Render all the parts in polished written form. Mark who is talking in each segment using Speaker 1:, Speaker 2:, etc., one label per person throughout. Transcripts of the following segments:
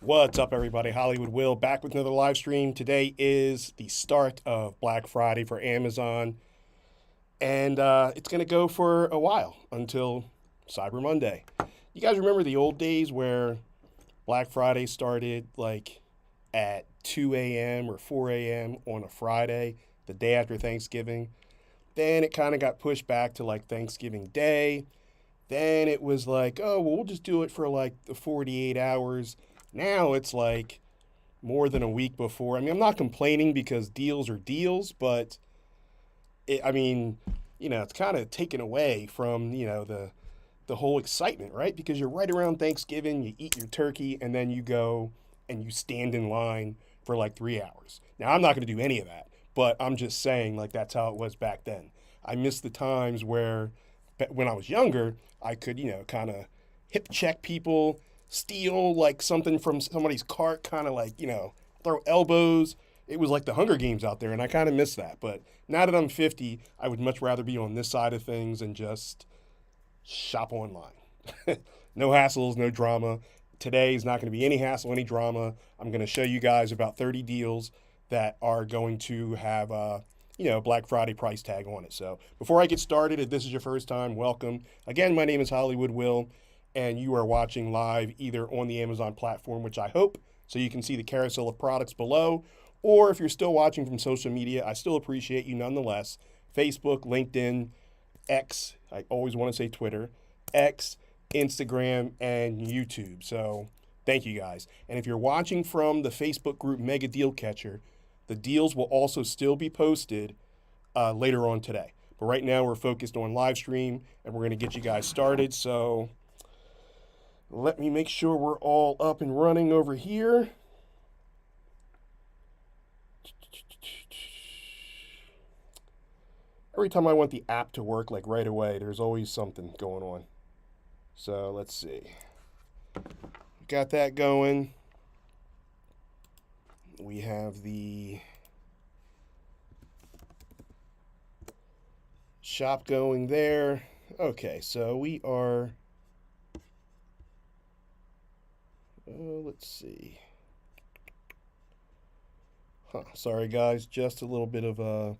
Speaker 1: What's up, everybody? Hollywood Will back with another live stream. Today is the start of Black Friday for Amazon, and it's going to go for a while until Cyber Monday. You guys remember the old days where Black Friday started like at 2 a.m. or 4 a.m. on a Friday, the day after Thanksgiving? Then it kind of got pushed back to like Thanksgiving Day. Then it was like, oh, well, we'll just do it for like the 48 hours. Now it's like more than a week before. I mean, I'm not complaining because deals are deals, but it's kind of taken away from, the whole excitement, right? Because you're right around Thanksgiving, you eat your turkey, and then you go and you stand in line for like 3 hours. Now, I'm not going to do any of that, but I'm just saying, like, that's how it was back then. I miss the times where, when I was younger, I could, kind of hip check people, steal like something from somebody's cart, kind of like, throw elbows. It was like the Hunger Games out there, and I kind of miss that. But now that I'm 50, I would much rather be on this side of things and just shop online. No hassles, no drama. Today is not going to be any hassle, any drama. I'm going to show you guys about 30 deals that are going to have Black Friday price tag on it. So before I get started, if this is your first time, welcome. Again, my name is Hollywood Will, and you are watching live either on the Amazon platform, which I hope, so you can see the carousel of products below, or if you're still watching from social media, I still appreciate you nonetheless. Facebook, LinkedIn, X, I always want to say Twitter, X, Instagram, and YouTube. So thank you guys. And if you're watching from the Facebook group Mega Deal Catcher, the deals will also still be posted later on today. But right now we're focused on live stream, and we're going to get you guys started. So let me make sure we're all up and running over here. Every time I want the app to work like right away, there's always something going on. So let's see. Got that going. We have the shop going there. Okay, so we are, let's see. Sorry guys, just a little bit of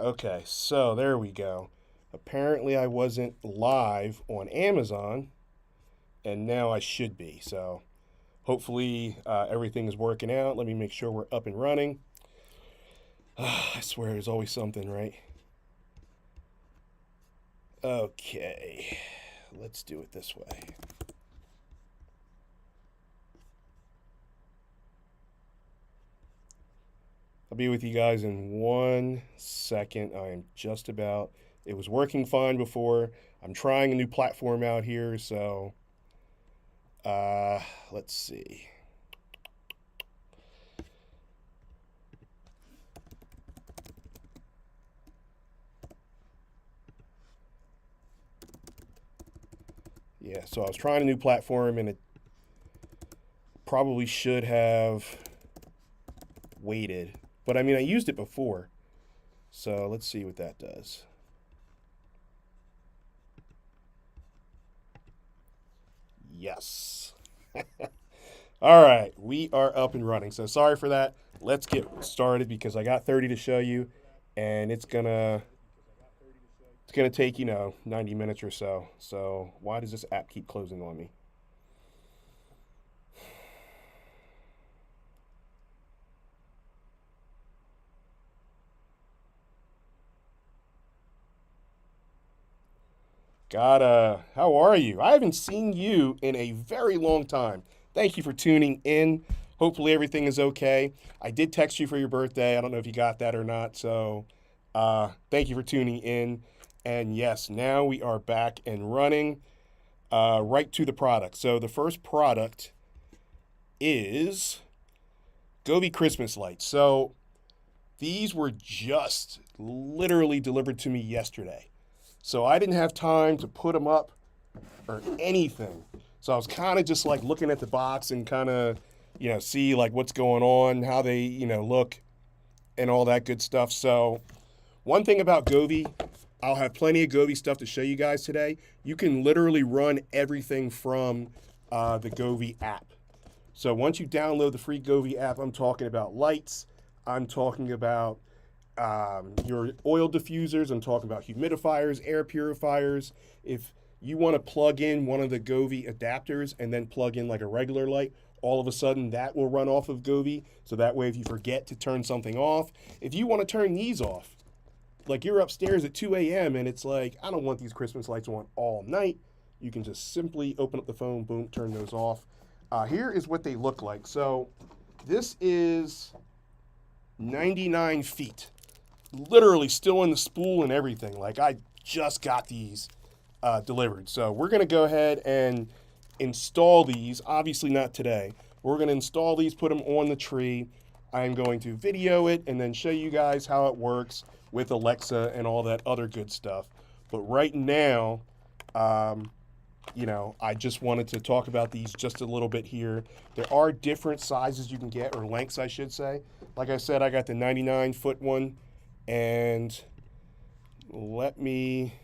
Speaker 1: okay, so there we go. Apparently I wasn't live on Amazon, and now I should be. So hopefully everything is working out. Let me make sure we're up and running. I swear there's always something, right? Okay, let's do it this way. I'll be with you guys in 1 second. I am just about. It was working fine before. I'm trying a new platform out here, so let's see. Yeah, so I was trying a new platform, and it probably should have waited. But I mean, I used it before. So let's see what that does. Yes. All right, we are up and running. So sorry for that. Let's get started because I got 30 to show you, and it's gonna take 90 minutes or so. So why does this app keep closing on me? How are you? I haven't seen you in a very long time. Thank you for tuning in. Hopefully everything is okay. I did text you for your birthday. I don't know if you got that or not. So thank you for tuning in. And yes, now we are back and running right to the product. So the first product is Gobi Christmas lights. So these were just literally delivered to me yesterday. So I didn't have time to put them up or anything. So I was kind of just like looking at the box and kind of see like what's going on, how they, look and all that good stuff. So one thing about Govee, I'll have plenty of Govee stuff to show you guys today. You can literally run everything from the Govee app. So once you download the free Govee app, I'm talking about lights, I'm talking about your oil diffusers, I'm talking about humidifiers, air purifiers. If you want to plug in one of the Govee adapters and then plug in like a regular light, all of a sudden that will run off of Govee. So that way if you forget to turn something off, if you want to turn these off, like you're upstairs at 2 a.m. and it's like, I don't want these Christmas lights on all night, you can just simply open up the phone, boom, turn those off. Here is what they look like. So this is 99 feet. Literally still in the spool and everything. Like I just got these delivered. So we're going to go ahead and install these. Obviously not today. We're going to install these, put them on the tree. I'm going to video it and then show you guys how it works with Alexa and all that other good stuff. But right now, I just wanted to talk about these just a little bit here. There are different sizes you can get, or lengths I should say. Like I said, I got the 99-foot one, and let me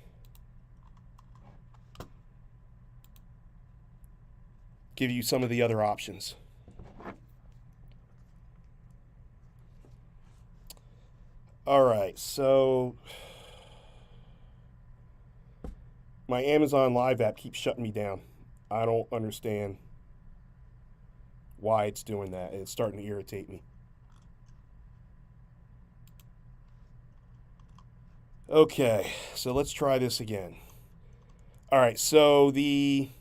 Speaker 1: give you some of the other options. All right, so my Amazon Live app keeps shutting me down. I don't understand why it's doing that, and it's starting to irritate me. Okay, so let's try this again. All right, so we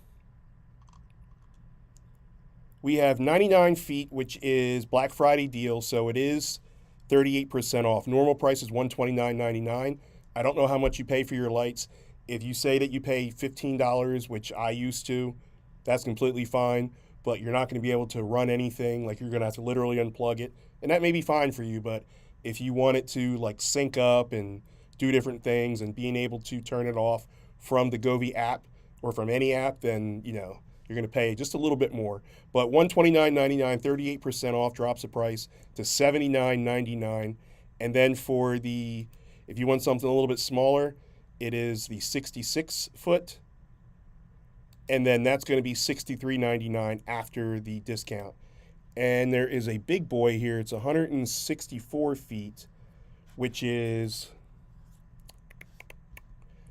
Speaker 1: have 99 feet, which is Black Friday deal, so it is 38% off. Normal price is $129.99. I don't know how much you pay for your lights. If you say that you pay $15, which I used to, that's completely fine, but you're not going to be able to run anything. Like you're going to have to literally unplug it, and that may be fine for you, but if you want it to like sync up and do different things and being able to turn it off from the Govee app or from any app, then, you're going to pay just a little bit more. But $129.99, 38% off, drops the price to $79.99. And then if you want something a little bit smaller, it is the 66-foot. And then that's going to be $63.99 after the discount. And there is a big boy here. It's 164 feet, which is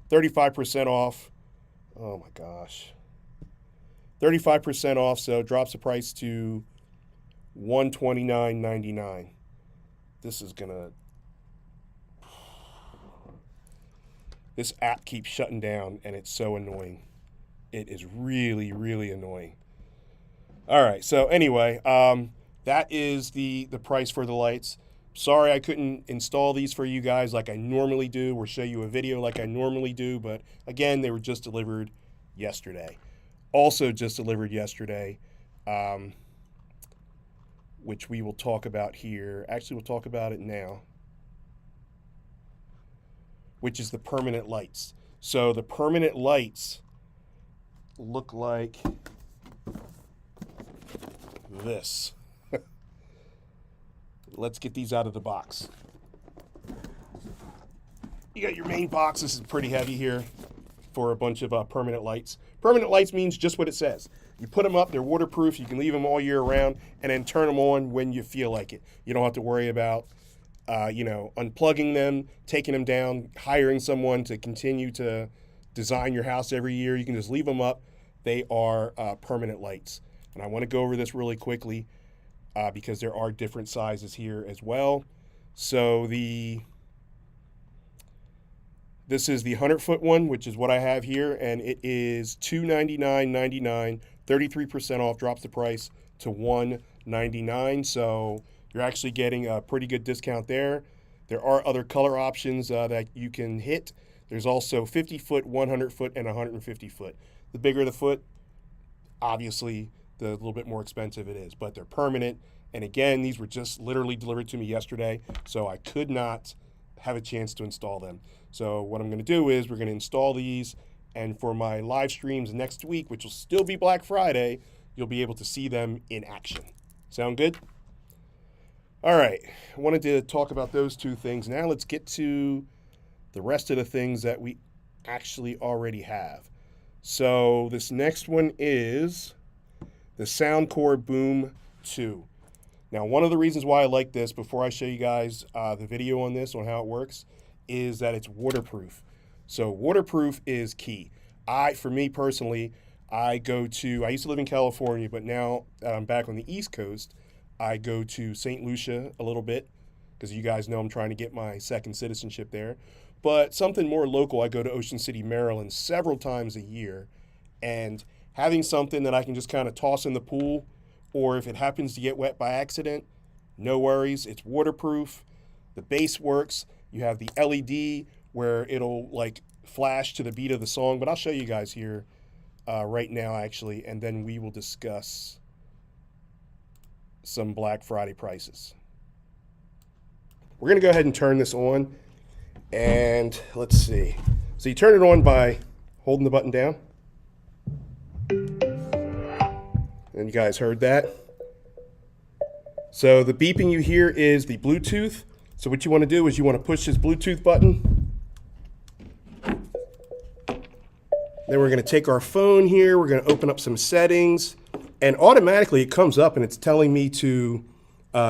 Speaker 1: 35% off. Oh my gosh. 35% off, so it drops the price to $129.99. This app keeps shutting down, and it's so annoying. It is really, really annoying. All right, so anyway, that is the price for the lights. Sorry I couldn't install these for you guys like I normally do or show you a video like I normally do, but again, they were just delivered yesterday. Also just delivered yesterday, which we will talk about here. Actually, we'll talk about it now, which is the permanent lights. So the permanent lights look like this. Let's get these out of the box. You got your main box. This is pretty heavy here for a bunch of permanent lights. Permanent lights means just what it says. You put them up, they're waterproof, you can leave them all year round, and then turn them on when you feel like it. You don't have to worry about, unplugging them, taking them down, hiring someone to continue to design your house every year. You can just leave them up. They are permanent lights. And I want to go over this really quickly because there are different sizes here as well. So this is the 100-foot one, which is what I have here, and it is $299.99, 33% off, drops the price to $199. So you're actually getting a pretty good discount there. There are other color options that you can hit. There's also 50-foot, 100-foot, and 150-foot. The bigger the foot, obviously, the little bit more expensive it is, but they're permanent. And again, these were just literally delivered to me yesterday, so I could not have a chance to install them. So what I'm going to do is we're going to install these, and for my live streams next week, which will still be Black Friday, you'll be able to see them in action. Sound good? All right, I wanted to talk about those two things. Now let's get to the rest of the things that we actually already have. So this next one is the Soundcore Boom 2. Now, one of the reasons why I like this, before I show you guys the video on this, on how it works, is that it's waterproof. So waterproof is key. For me personally, I used to live in California, but now that I'm back on the East Coast, I go to St. Lucia a little bit, because you guys know I'm trying to get my second citizenship there. But something more local, I go to Ocean City, Maryland several times a year. And having something that I can just kind of toss in the pool, or if it happens to get wet by accident, no worries, it's waterproof. The bass works. You have the LED where it'll like flash to the beat of the song, but I'll show you guys here right now actually, and then we will discuss some Black Friday prices. We're gonna go ahead and turn this on, and let's see. So you turn it on by holding the button down. And you guys heard that. So the beeping you hear is the Bluetooth. So what you want to do is you want to push this Bluetooth button. Then we're going to take our phone here. We're going to open up some settings. And automatically it comes up and it's telling me to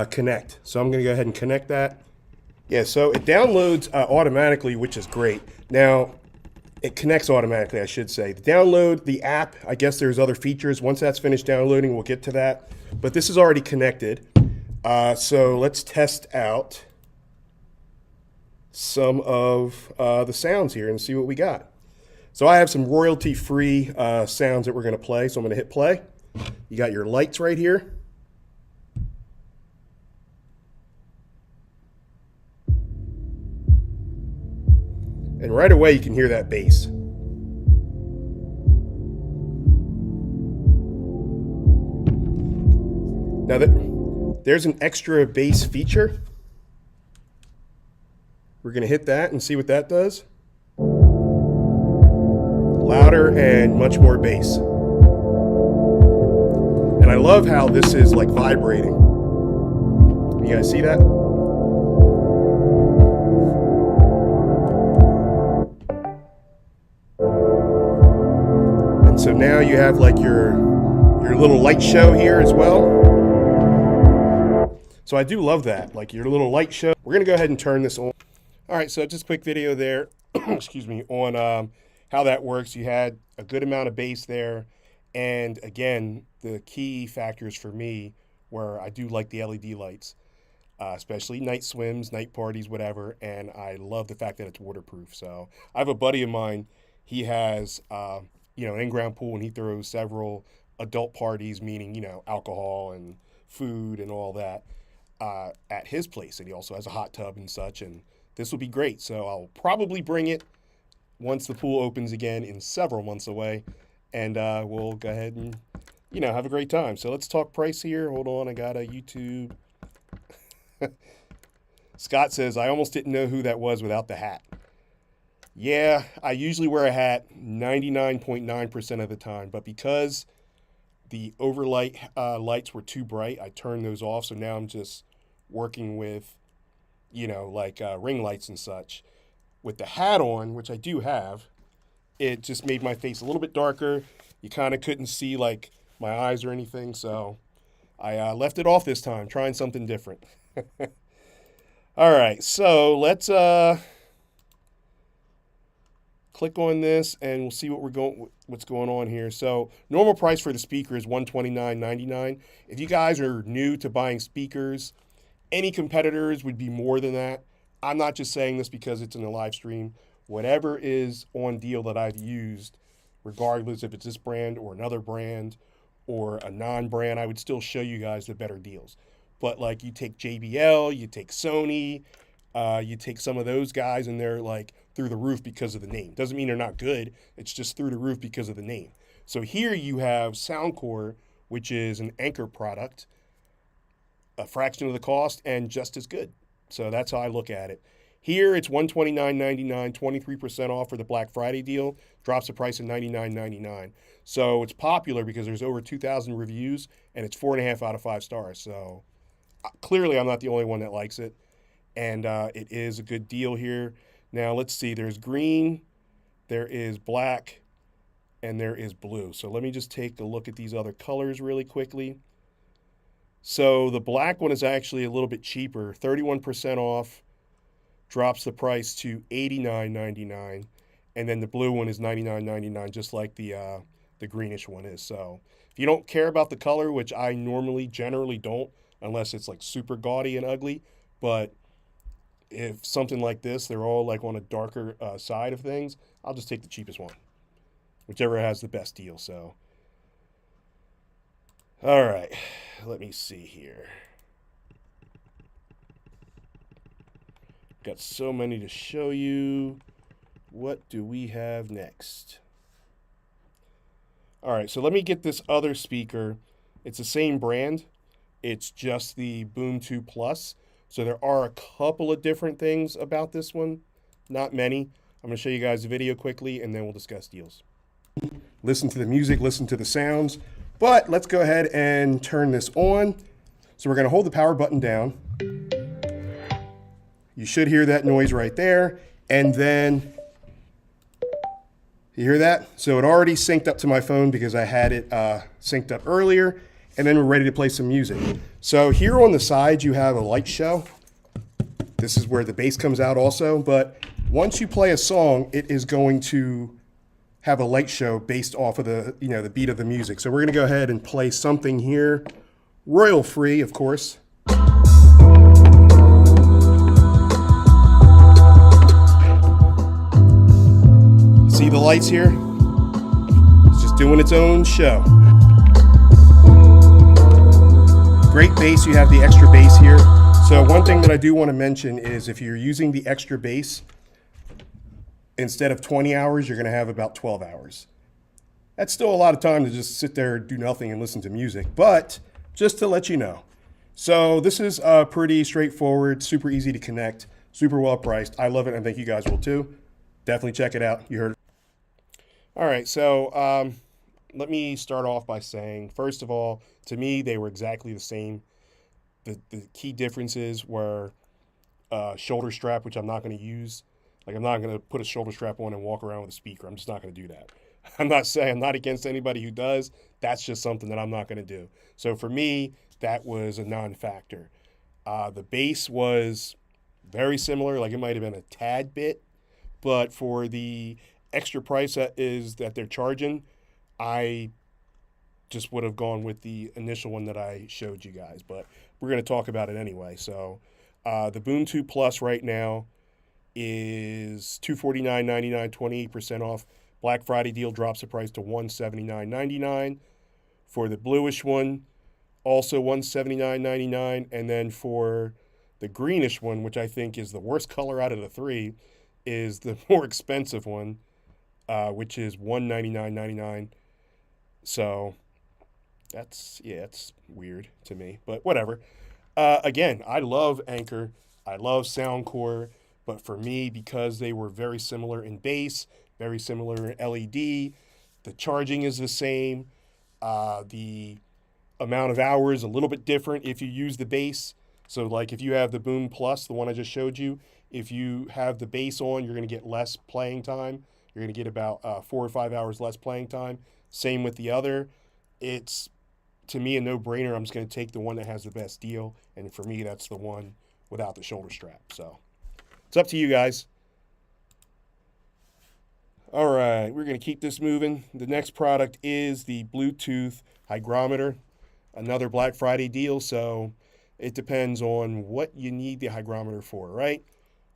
Speaker 1: connect. So I'm going to go ahead and connect that. Yeah, so it downloads automatically, which is great. Now, it connects automatically, I should say. Download the app. I guess there's other features. Once that's finished downloading, we'll get to that. But this is already connected. So let's test out some of the sounds here and see what we got. So I have some royalty-free sounds that we're going to play. So I'm going to hit play. You got your lights right here. And right away you can hear that bass. Now there's an extra bass feature. We're going to hit that and see what that does. Louder and much more bass. And I love how this is like vibrating. You guys see that? And so now you have like your little light show here as well. So I do love that, like your little light show. We're going to go ahead and turn this on. All right, so just a quick video there, excuse me, on how that works. You had a good amount of bass there. And again, the key factors for me were I do like the LED lights, especially night swims, night parties, whatever. And I love the fact that it's waterproof. So I have a buddy of mine, he has, an in-ground pool, and he throws several adult parties, meaning, alcohol and food and all that at his place. And he also has a hot tub and such. And this will be great. So I'll probably bring it once the pool opens again in several months away. And we'll go ahead and, have a great time. So let's talk price here. Hold on, I got a YouTube. Scott says, I almost didn't know who that was without the hat. Yeah, I usually wear a hat 99.9% of the time. But because the overlight lights were too bright, I turned those off. So now I'm just working with, ring lights and such. With the hat on, which I do have, it just made my face a little bit darker. You kind of couldn't see like my eyes or anything. So I left it off this time, trying something different. All right, so let's click on this and we'll see what's going on here. So normal price for the speaker is $129.99. If you guys are new to buying speakers, any competitors would be more than that. I'm not just saying this because it's in a live stream. Whatever is on deal that I've used, regardless if it's this brand or another brand or a non-brand, I would still show you guys the better deals. But like you take JBL, you take Sony, you take some of those guys and they're like through the roof because of the name. Doesn't mean they're not good. It's just through the roof because of the name. So here you have Soundcore, which is an Anker product, a fraction of the cost and just as good. So that's how I look at it. Here it's $129.99, 23% off for the Black Friday deal. Drops the price to $99.99. So it's popular because there's over 2,000 reviews and it's 4.5 out of 5 stars. So clearly I'm not the only one that likes it. And it is a good deal here. Now let's see, there's green, there is black, and there is blue. So let me just take a look at these other colors really quickly. So the black one is actually a little bit cheaper, 31% off, drops the price to $89.99, and then the blue one is $99.99, just like the greenish one is. So if you don't care about the color, which I generally don't, unless it's like super gaudy and ugly, but if something like this, they're all like on a darker side of things, I'll just take the cheapest one, whichever has the best deal. So, all right, let me see here. Got so many to show you. What do we have next? All right, so let me get this other speaker. It's the same brand. It's just the Boom 2 Plus. So there are a couple of different things about this one. Not many. I'm going to show you guys the video quickly, and then we'll discuss deals. Listen to the music, listen to the sounds. But let's go ahead and turn this on. So we're going to hold the power button down. You should hear that noise right there. And then, you hear that? So it already synced up to my phone because I had it synced up earlier. And then we're ready to play some music. So here on the side, you have a light show. This is where the bass comes out also. But once you play a song, it is going to have a light show based off of the, the beat of the music. So we're going to go ahead and play something here. Royal free, of course. See the lights here? It's just doing its own show. Great bass, you have the extra bass here. So one thing that I do want to mention is if you're using the extra bass, instead of 20 hours, you're going to have about 12 hours. That's still a lot of time to just sit there, do nothing, and listen to music, but just to let you know. So this is pretty straightforward, super easy to connect, super well priced. I love it, and I think you guys will too. Definitely check it out. You heard it. All right, so let me start off by saying, first of all, to me, they were exactly the same. The key differences were shoulder strap, which I'm not going to use. Like, I'm not going to put a shoulder strap on and walk around with a speaker. I'm just not going to do that. I'm not against anybody who does. That's just something that I'm not going to do. So for me, that was a non-factor. The bass was very similar. Like, it might have been a tad bit. But for the extra price that they're charging, I just would have gone with the initial one that I showed you guys. But we're going to talk about it anyway. So the Boom 2 Plus right now is $249.99, 28% off. Black Friday deal drops the price to $179.99. For the bluish one, also $179.99. And then for the greenish one, which I think is the worst color out of the three, is the more expensive one, which is $199.99. So it's weird to me, but whatever. Again, I love Anker. I love Soundcore. But for me, because they were very similar in bass, very similar in LED, the charging is the same. The amount of hours a little bit different if you use the bass. So like if you have the Boom Plus, the one I just showed you, if you have the bass on, you're going to get less playing time. You're going to get about 4 or 5 hours less playing time. Same with the other. It's, to me, a no-brainer. I'm just going to take the one that has the best deal. And for me, that's the one without the shoulder strap. So it's up to you guys. All right, we're going to keep this moving. The next product is the Bluetooth hygrometer, another Black Friday deal. So it depends on what you need the hygrometer for, right?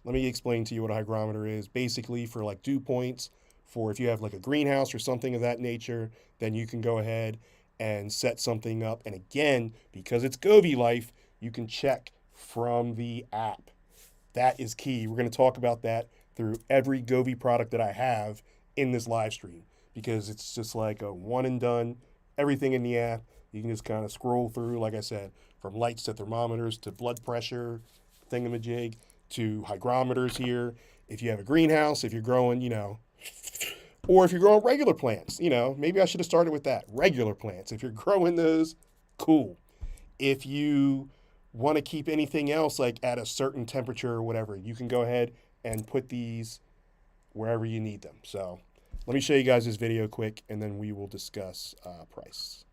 Speaker 1: Let me explain to you what a hygrometer is. Basically, for like dew points, for if you have like a greenhouse or something of that nature, then you can go ahead and set something up. And again, because it's Govee Life, you can check from the app. That is key. We're going to talk about that through every Govee product that I have in this live stream, because it's just like a one and done, everything in the app. You can just kind of scroll through, like I said, from lights to thermometers to blood pressure, thingamajig. to hygrometers here. If you have a greenhouse, if you're growing, you know, or if you're growing regular plants, you know, maybe I should have started with that. Regular plants. If you're growing those, cool. If you want to keep anything else like at a certain temperature or whatever, you can go ahead and put these wherever you need them. So let me show you guys this video quick, and then we will discuss price.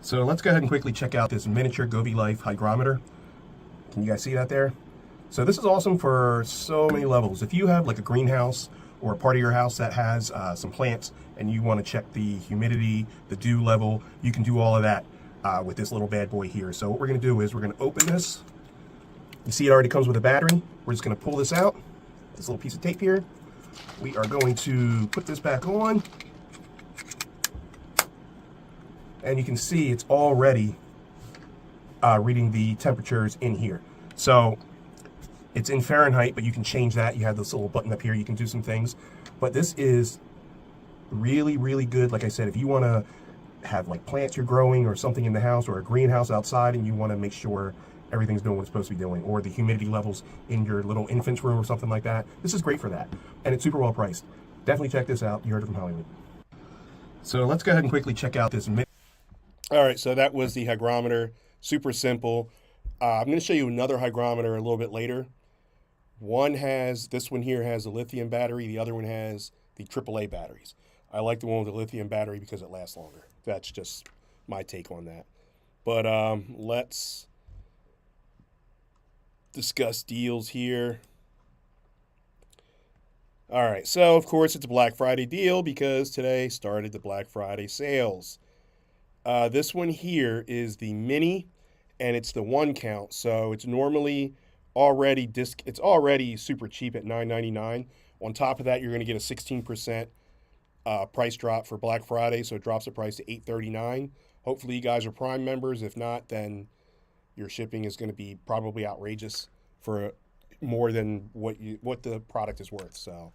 Speaker 1: So let's go ahead and quickly check out this miniature Govee Life hygrometer. Can you guys see that there? So this is awesome for so many levels. If you have like a greenhouse or a part of your house that has some plants and you want to check the humidity, the dew level, you can do all of that with this little bad boy here. So what we're going to do is we're going to open this. You see it already comes with a battery. We're just going to pull this out, this little piece of tape here. We are going to put this back on. And you can see it's already reading the temperatures in here. So it's in Fahrenheit, but you can change that. You have this little button up here. You can do some things. But this is really, really good. Like I said, if you want to have like plants you're growing or something in the house or a greenhouse outside and you want to make sure everything's doing what it's supposed to be doing, or the humidity levels in your little infant's room or something like that, this is great for that. And it's super well priced. Definitely check this out. You heard it from Hollywood. So let's go ahead and quickly check out this. All right, so that was the hygrometer. Super simple. I'm going to show you another hygrometer a little bit later. This one here has a lithium battery. The other one has the AAA batteries. I like the one with the lithium battery because it lasts longer. That's just my take on that. But let's discuss deals here. All right, so of course it's a Black Friday deal because today started the Black Friday sales. This one here is the mini, and it's the 1 count. So it's normally already it's already super cheap at $9.99. On top of that, you're going to get a 16% price drop for Black Friday, so it drops the price to $8.39. Hopefully you guys are Prime members. If not, then your shipping is going to be probably outrageous for more than what the product is worth. So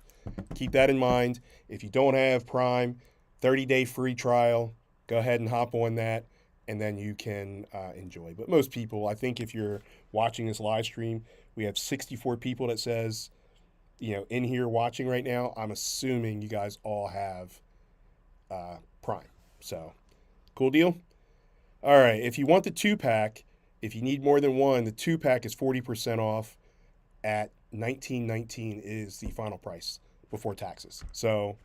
Speaker 1: keep that in mind. If you don't have Prime, 30-day free trial. Go ahead and hop on that, and then you can enjoy. But most people, I think if you're watching this live stream, we have 64 people that says, you know, in here watching right now. I'm assuming you guys all have Prime. So, cool deal. All right, if you want the 2-pack, if you need more than one, the 2-pack is 40% off at $19.19 is the final price before taxes. So,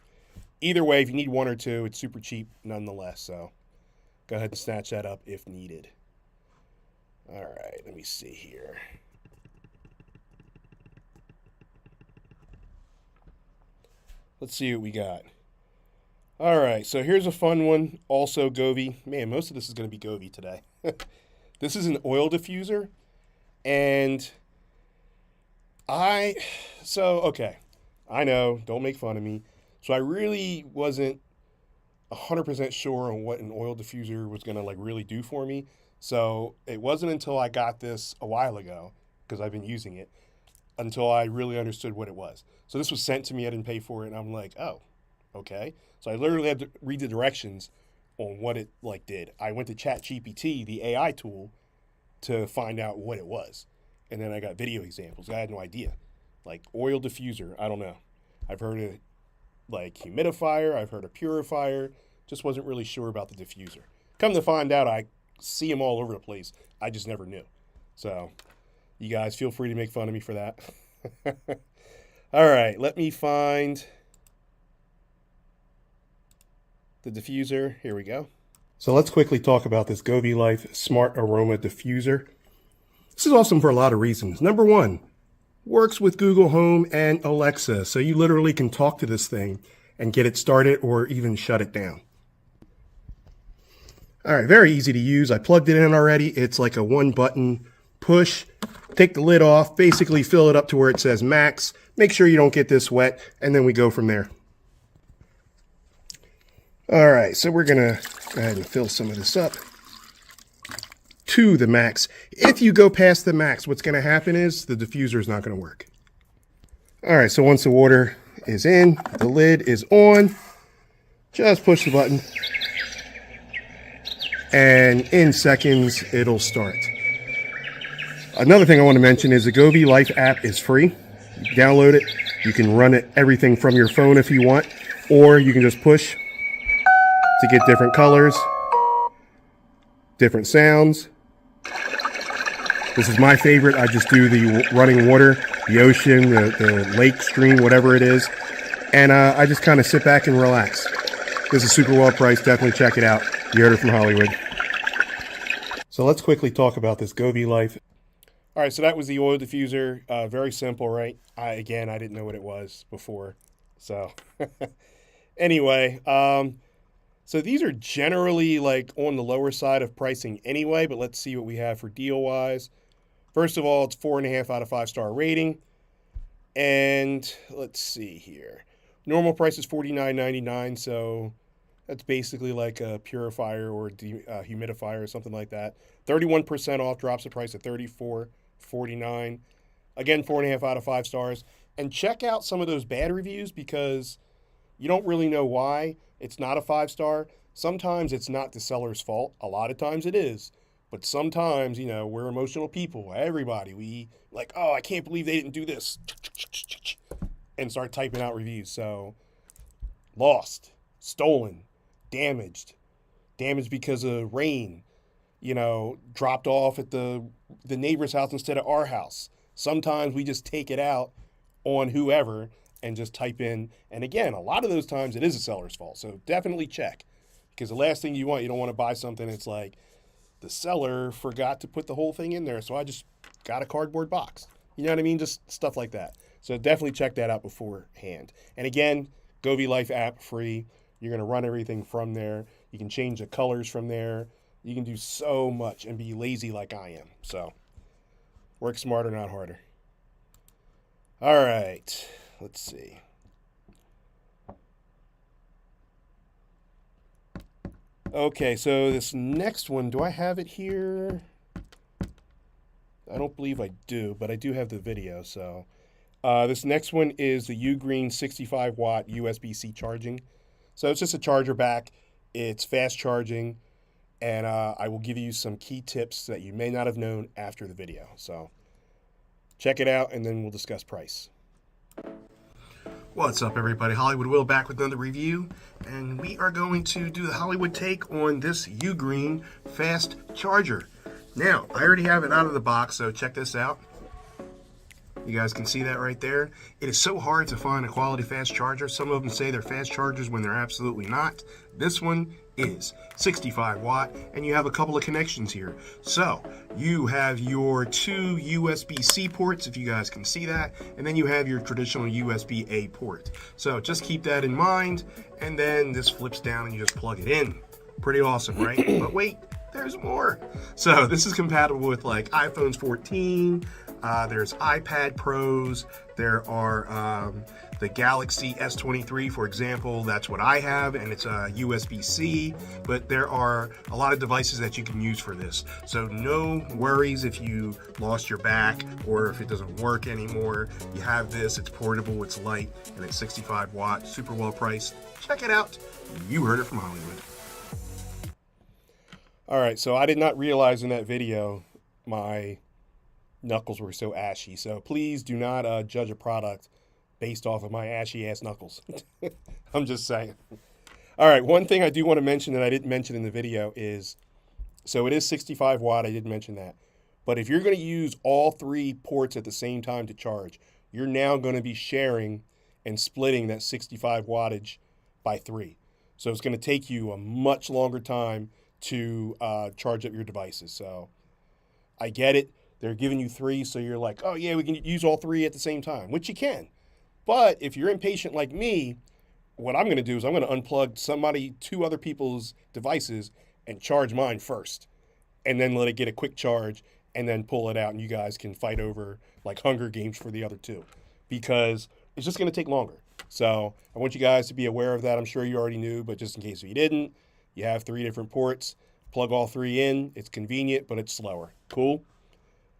Speaker 1: either way, if you need one or two, it's super cheap nonetheless. So go ahead and snatch that up if needed. All right, let me see here. Let's see what we got. All right, so here's a fun one. Also Govee. Man, most of this is going to be Govee today. This is an oil diffuser. And okay, I know, don't make fun of me. So I really wasn't 100% sure on what an oil diffuser was going to like really do for me. So it wasn't until I got this a while ago, because I've been using it, until I really understood what it was. So this was sent to me. I didn't pay for it. And I'm like, oh, okay. So I literally had to read the directions on what it like did. I went to ChatGPT, the AI tool, to find out what it was. And then I got video examples. I had no idea. Like oil diffuser, I don't know. I've heard of like humidifier, I've heard of purifier, just wasn't really sure about the diffuser. Come to find out, I see them all over the place. I just never knew. So you guys feel free to make fun of me for that. All right, let me find the diffuser. Here we go. So let's quickly talk about this Govee Life Smart Aroma Diffuser. This is awesome for a lot of reasons. Number one, works with Google Home and Alexa. So you literally can talk to this thing and get it started or even shut it down. All right, very easy to use. I plugged it in already. It's like a 1-button push. Take the lid off, basically fill it up to where it says max. Make sure you don't get this wet, and then we go from there. All right, so we're gonna go ahead and fill some of this up to the max. If you go past the max, what's gonna happen is the diffuser is not gonna work. All right, so once the water is in, the lid is on, just push the button, and in seconds, it'll start. Another thing I want to mention is the Govee Life app is free. You download it. You can run it everything from your phone if you want, or you can just push to get different colors, different sounds. This is my favorite. I just do the running water, the ocean, the lake, stream, whatever it is. And I just kind of sit back and relax. This is super well priced. Definitely check it out. You heard it from Hollywood. So let's quickly talk about this Govee Life. All right, so that was the oil diffuser. Very simple, right? I didn't know what it was before. So anyway, so these are generally like on the lower side of pricing anyway, but let's see what we have for deal-wise. First of all, it's 4.5 out of 5-star rating. And let's see here. Normal price is $49.99, so that's basically like a purifier or humidifier or something like that. 31% off, drops the price at $34.49. Again, 4.5 out of 5 stars. And check out some of those bad reviews because you don't really know why it's not a 5-star. Sometimes it's not the seller's fault. A lot of times it is. But sometimes, we're emotional people. Everybody, we like, oh, I can't believe they didn't do this. And start typing out reviews. So, lost, stolen, damaged because of rain, dropped off at the neighbor's house instead of our house. Sometimes we just take it out on whoever and just type in. And again, a lot of those times it is a seller's fault. So definitely check. Because the last thing you don't want to buy something that's like, the seller forgot to put the whole thing in there, so I just got a cardboard box. You know what I mean? Just stuff like that. So definitely check that out beforehand. And again, Govee Life app free. You're going to run everything from there. You can change the colors from there. You can do so much and be lazy like I am. So work smarter, not harder. All right. Let's see. Okay, so this next one, do I have it here? I don't believe I do, but I do have the video. So this next one is the Ugreen 65-watt USB-C charging. So it's just a charger back. It's fast charging, and I will give you some key tips that you may not have known after the video. So check it out, and then we'll discuss price. What's up, everybody? Hollywood Will back with another review, and we are going to do the Hollywood take on this Ugreen fast charger. Now, I already have it out of the box, so check this out. You guys can see that right there. It is so hard to find a quality fast charger. Some of them say they're fast chargers when they're absolutely not. This one is 65 watt, and you have a couple of connections here. So you have your two USB-C ports, if you guys can see that, and then you have your traditional USB-A port. So just keep that in mind, and then this flips down and you just plug it in. Pretty awesome, right? But wait, there's more. So this is compatible with like iPhones 14, there's iPad Pros, there are the Galaxy S23, for example. That's what I have, and it's a USB-C, but there are a lot of devices that you can use for this. So no worries if you lost your back or if it doesn't work anymore. You have this, it's portable, it's light, and it's 65 watt, super well priced. Check it out. You heard it from Hollywood. All right, so I did not realize in that video my knuckles were so ashy. So please do not judge a product based off of my ashy ass knuckles. I'm just saying. All right, one thing I do want to mention that I didn't mention in the video is, so it is 65 watt, I did mention that. But if you're going to use all three ports at the same time to charge, you're now going to be sharing and splitting that 65 wattage by 3. So it's going to take you a much longer time to charge up your devices. So I get it. They're giving you 3, so you're like, oh yeah, we can use all 3 at the same time, which you can. But if you're impatient like me, what I'm going to do is I'm going to unplug 2 other people's devices and charge mine first, and then let it get a quick charge, and then pull it out, and you guys can fight over like Hunger Games for the other 2, because it's just going to take longer. So I want you guys to be aware of that. I'm sure you already knew, but just in case you didn't, you have 3 different ports. Plug all 3 in. It's convenient, but it's slower. Cool?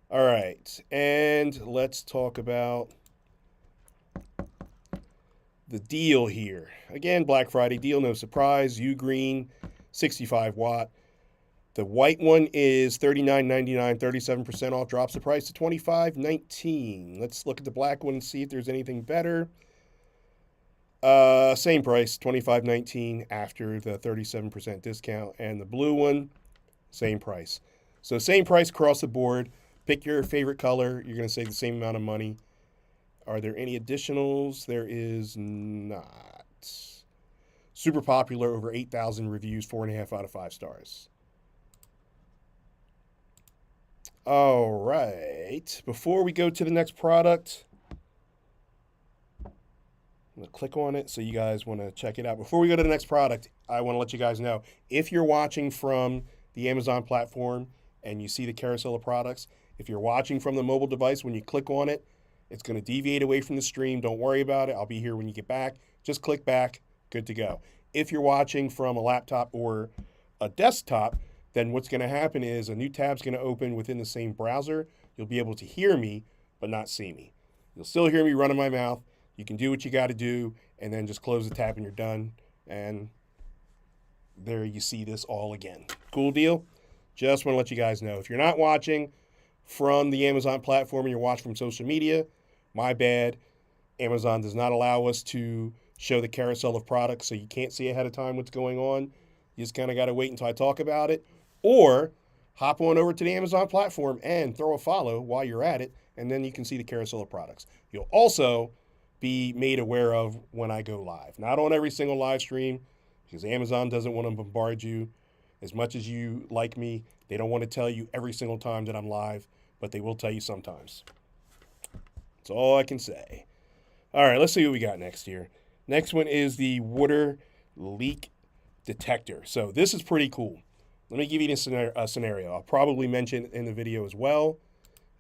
Speaker 1: All right, and let's talk about the deal here. Again, Black Friday deal, no surprise. Ugreen, 65 watt. The white one is $39.99, 37% off, drops the price to $25.19. Let's look at the black one and see if there's anything better. Same price, $25.19 after the 37% discount. And the blue one, same price. So same price across the board. Pick your favorite color. You're going to save the same amount of money. Are there any additionals? There is not. Super popular, over 8,000 reviews, 4.5 out of 5 stars. All right. Before we go to the next product, I'm going to click on it so you guys want to check it out. Before we go to the next product, I want to let you guys know, if you're watching from the Amazon platform and you see the carousel of products, if you're watching from the mobile device, when you click on it, it's going to deviate away from the stream. Don't worry about it. I'll be here when you get back. Just click back. Good to go. If you're watching from a laptop or a desktop, then what's going to happen is a new tab's going to open within the same browser. You'll be able to hear me, but not see me. You'll still hear me running my mouth. You can do what you got to do, and then just close the tab and you're done. And there you see this all again. Cool deal? Just want to let you guys know. If you're not watching from the Amazon platform and you're watching from social media, my bad. Amazon does not allow us to show the carousel of products, so you can't see ahead of time what's going on. You just kind of got to wait until I talk about it. Or hop on over to the Amazon platform and throw a follow while you're at it, and then you can see the carousel of products. You'll also be made aware of when I go live. Not on every single live stream, because Amazon doesn't want to bombard you. As much as you like me, they don't want to tell you every single time that I'm live, but they will tell you sometimes. That's all I can say. All right, let's see what we got next here. Next one is the water leak detector. So this is pretty cool. Let me give you a scenario. I'll probably mention it in the video as well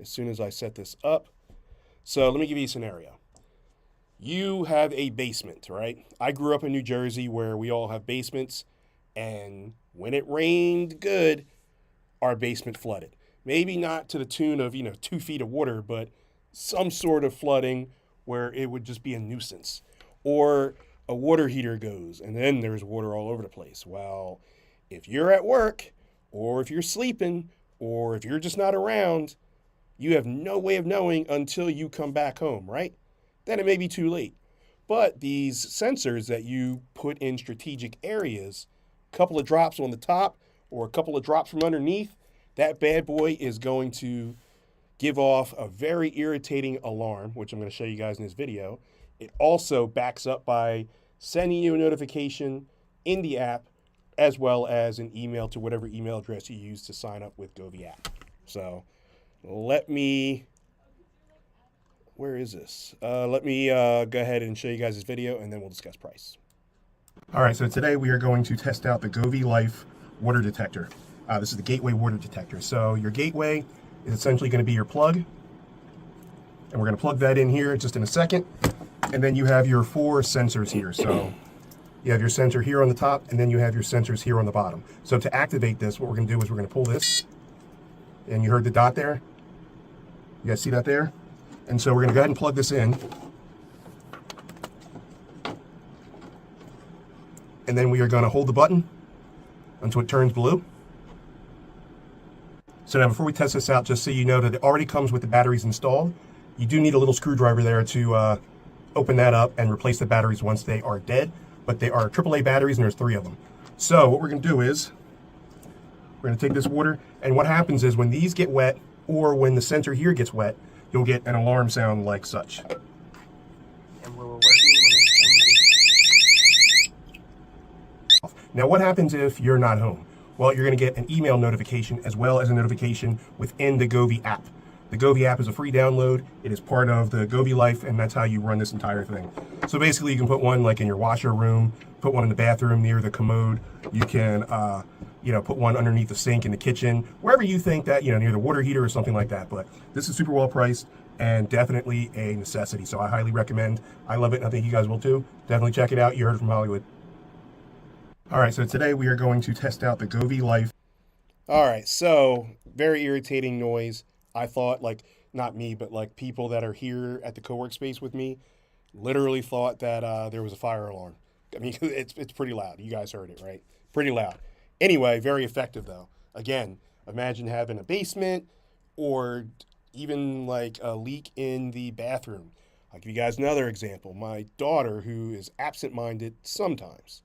Speaker 1: as soon as I set this up. So let me give you a scenario. You have a basement, right? I grew up in New Jersey where we all have basements, and when it rained good, our basement flooded. Maybe not to the tune of, 2 feet of water, but some sort of flooding where it would just be a nuisance. Or a water heater goes, and then there's water all over the place. Well, if you're at work, or if you're sleeping, or if you're just not around, you have no way of knowing until you come back home, right? Then it may be too late. But these sensors that you put in strategic areas, a couple of drops on the top or a couple of drops from underneath, that bad boy is going to give off a very irritating alarm, which I'm going to show you guys in this video. It also backs up by sending you a notification in the app, as well as an email to whatever email address you use to sign up with Govee app. So let me, where is this? Let me go ahead and show you guys this video, and then we'll discuss price. All right, so today we are going to test out the Govee Life water detector. This is the gateway water detector. So your gateway is essentially going to be your plug, and we're going to plug that in here just in a second. And then you have your 4 sensors here. So you have your sensor here on the top, and then you have your sensors here on the bottom. So to activate this, what we're going to do is we're going to pull this, and you heard the dot there? You guys see that there? And so we're going to go ahead and plug this in. And then we are going to hold the button until it turns blue. So now before we test this out, just so you know that it already comes with the batteries installed. You do need a little screwdriver there to open that up and replace the batteries once they are dead. But they are AAA batteries, and there's 3 of them. So what we're going to do is we're going to take this water, and what happens is when these get wet, or when the sensor here gets wet, you'll get an alarm sound like such. And we're working. Now what happens if you're not home? Well, you're going to get an email notification as well as a notification within the Govee app. The Govee app is a free download. It is part of the Govee Life, and that's how you run this entire thing. So basically, you can put one like in your washer room, put one in the bathroom near the commode. You can, put one underneath the sink in the kitchen, wherever you think that, near the water heater or something like that. But this is super well priced and definitely a necessity. So I highly recommend. I love it, and I think you guys will too. Definitely check it out. You heard it from Hollywood. All right, so today we are going to test out the Govee Life. All right, so very irritating noise. I thought, not me, but people that are here at the co-work space with me literally thought that there was a fire alarm. I mean, it's pretty loud. You guys heard it, right? Pretty loud. Anyway, very effective, though. Again, imagine having a basement or even like a leak in the bathroom. I'll give you guys another example. My daughter, who is absent-minded sometimes,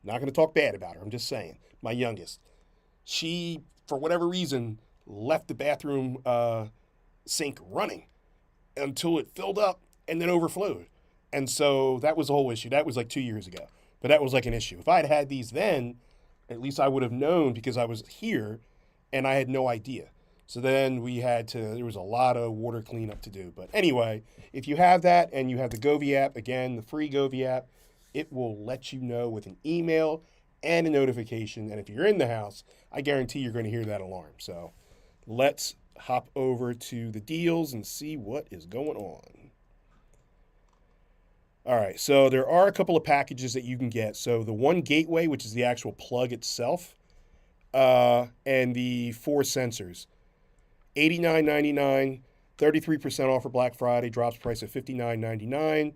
Speaker 1: not going to talk bad about her, I'm just saying, my youngest, she, for whatever reason, left the bathroom sink running until it filled up and then overflowed. And so that was the whole issue. That was like 2 years ago. But that was like an issue. If I had had these then, at least I would have known because I was here and I had no idea. So then there was a lot of water cleanup to do. But anyway, if you have that and you have the Govee app, again, the free Govee app, it will let you know with an email and a notification. And if you're in the house, I guarantee you're going to hear that alarm. So let's hop over to the deals and see what is going on. All right, so there are a couple of packages that you can get. So the One Gateway, which is the actual plug itself, and the 4 sensors. $89.99, 33% off for Black Friday, drops price at $59.99.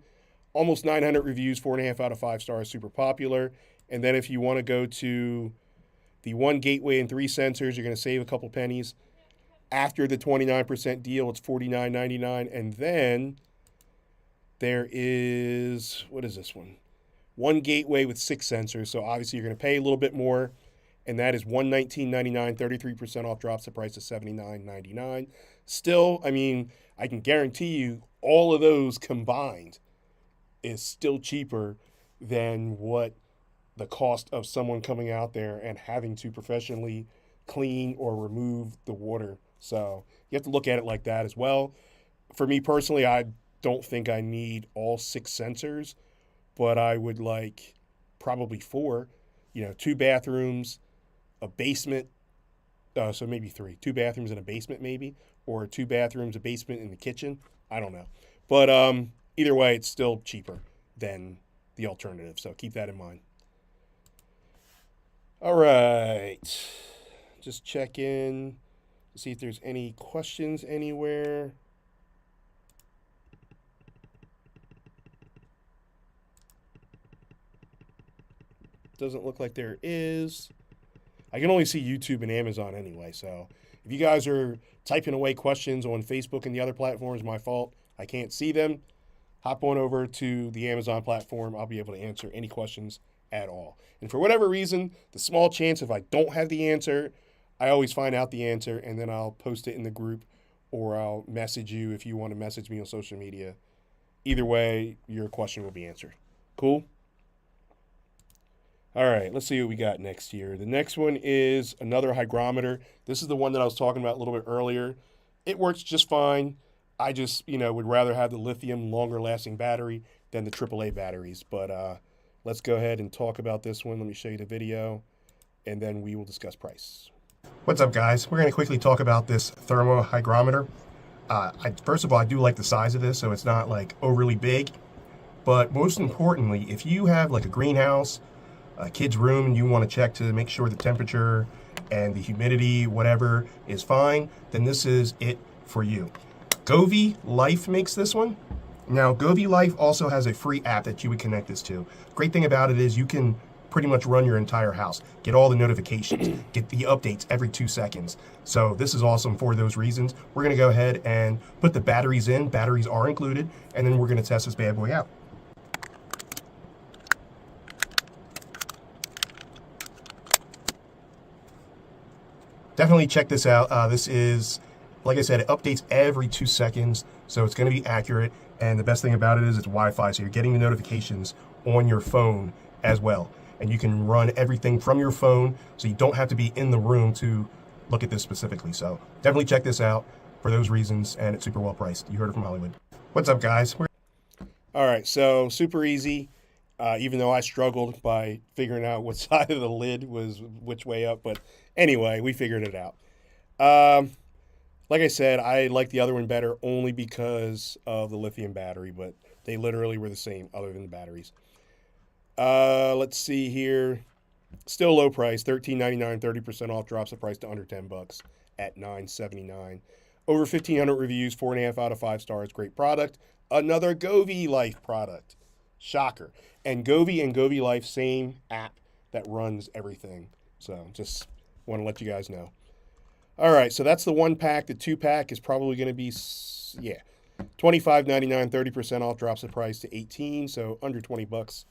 Speaker 1: Almost 900 reviews, 4.5 out of 5 stars, super popular. And then if you want to go to the One Gateway and 3 sensors, you're going to save a couple pennies. After the 29% deal, it's $49.99. And then there is, what is this one? One Gateway with 6 sensors. So obviously you're going to pay a little bit more. And that is $119.99, 33% off, drops the price to $79.99. Still, I mean, I can guarantee you all of those combined is still cheaper than what the cost of someone coming out there and having to professionally clean or remove the water. So you have to look at it like that as well. For me personally, I don't think I need all 6 sensors, but I would like probably 4, 2 bathrooms, a basement, so maybe 3, 2 bathrooms and a basement maybe, or 2 bathrooms, a basement, in the kitchen. I don't know. But either way, it's still cheaper than the alternative, so keep that in mind. All right, just check in to see if there's any questions anywhere. Doesn't look like there is. I can only see YouTube and Amazon anyway, so if you guys are typing away questions on Facebook and the other platforms, my fault. I can't see them. Hop on over to the Amazon platform. I'll be able to answer any questions at all. And for whatever reason, the small chance if I don't have the answer, I always find out the answer, and then I'll post it in the group, or I'll message you if you want to message me on social media. Either way, your question will be answered. Cool? All right, let's see what we got next here. The next one is another hygrometer. This is the one that I was talking about a little bit earlier. It works just fine. I just, would rather have the lithium longer lasting battery than the AAA batteries. But let's go ahead and talk about this one. Let me show you the video, and then we will discuss price. What's up, guys? We're going to quickly talk about this thermo hygrometer. First of all, I do like the size of this, so it's not like overly big. But most importantly, if you have like a greenhouse, a kid's room, and you want to check to make sure the temperature and the humidity, whatever, is fine, then this is it for you. Govee Life makes this one. Now, Govee Life also has a free app that you would connect this to. Great thing about it is you can pretty much run your entire house, get all the notifications, get the updates every 2 seconds. So this is awesome for those reasons. We're going to go ahead and put the batteries in. Batteries are included, and then we're going to test this bad boy out. Definitely check this out. This is, like I said, it updates every 2 seconds, so it's going to be accurate. And the best thing about it is it's Wi-Fi, so you're getting the notifications on your phone as well. And you can run everything from your phone, so you don't have to be in the room to look at this specifically. So definitely check this out for those reasons, and it's super well priced. You heard it from Hollywood. What's up, guys? All right, so super easy. Even though I struggled by figuring out what side of the lid was which way up. But anyway, we figured it out. Like I said, I like the other one better only because of the lithium battery, but they literally were the same other than the batteries. Let's see here. Still low price, $13.99, 30% off, drops the price to under $10 at $9.79. Over 1,500 reviews, 4.5 out of 5 stars. Great product. Another Govee Life product. Shocker. And Govee Life, same app that runs everything. So just Want to let you guys know. All right, so that's the 1-pack. The 2-pack is probably going to be, yeah, $25.99, 30% off, drops the price to $18, so under $20,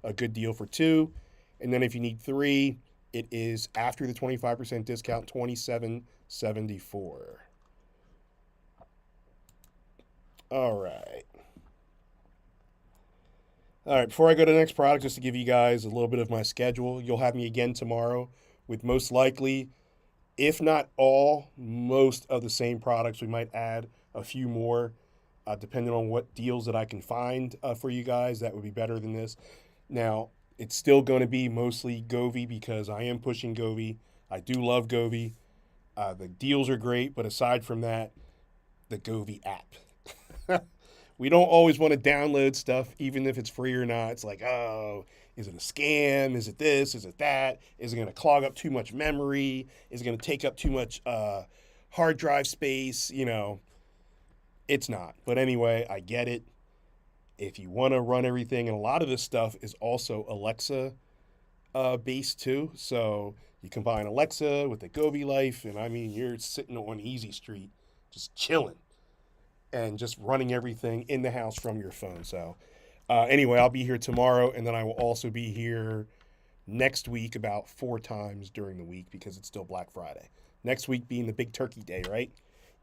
Speaker 1: a good deal for 2. And then if you need 3, it is after the 25% discount, $27.74. All right. All right, before I go to the next product, just to give you guys a little bit of my schedule, you'll have me again tomorrow with most likely, if not all, most of the same products. We might add a few more, depending on what deals that I can find for you guys. That would be better than this. Now, it's still going to be mostly Govee because I am pushing Govee. I do love Govee. The deals are great, but aside from that, the Govee app. We don't always want to download stuff, even if it's free or not. It's like, oh, is it a scam? Is it this? Is it that? Is it going to clog up too much memory? Is it going to take up too much hard drive space? You know, it's not. But anyway, I get it. If you want to run everything, and a lot of this stuff is also Alexa based too. So you combine Alexa with the Govee Life, and I mean, you're sitting on Easy Street, just chilling and just running everything in the house from your phone. So anyway, I'll be here tomorrow, and then I will also be here next week about 4 times during the week because it's still Black Friday. Next week being the big turkey day, right?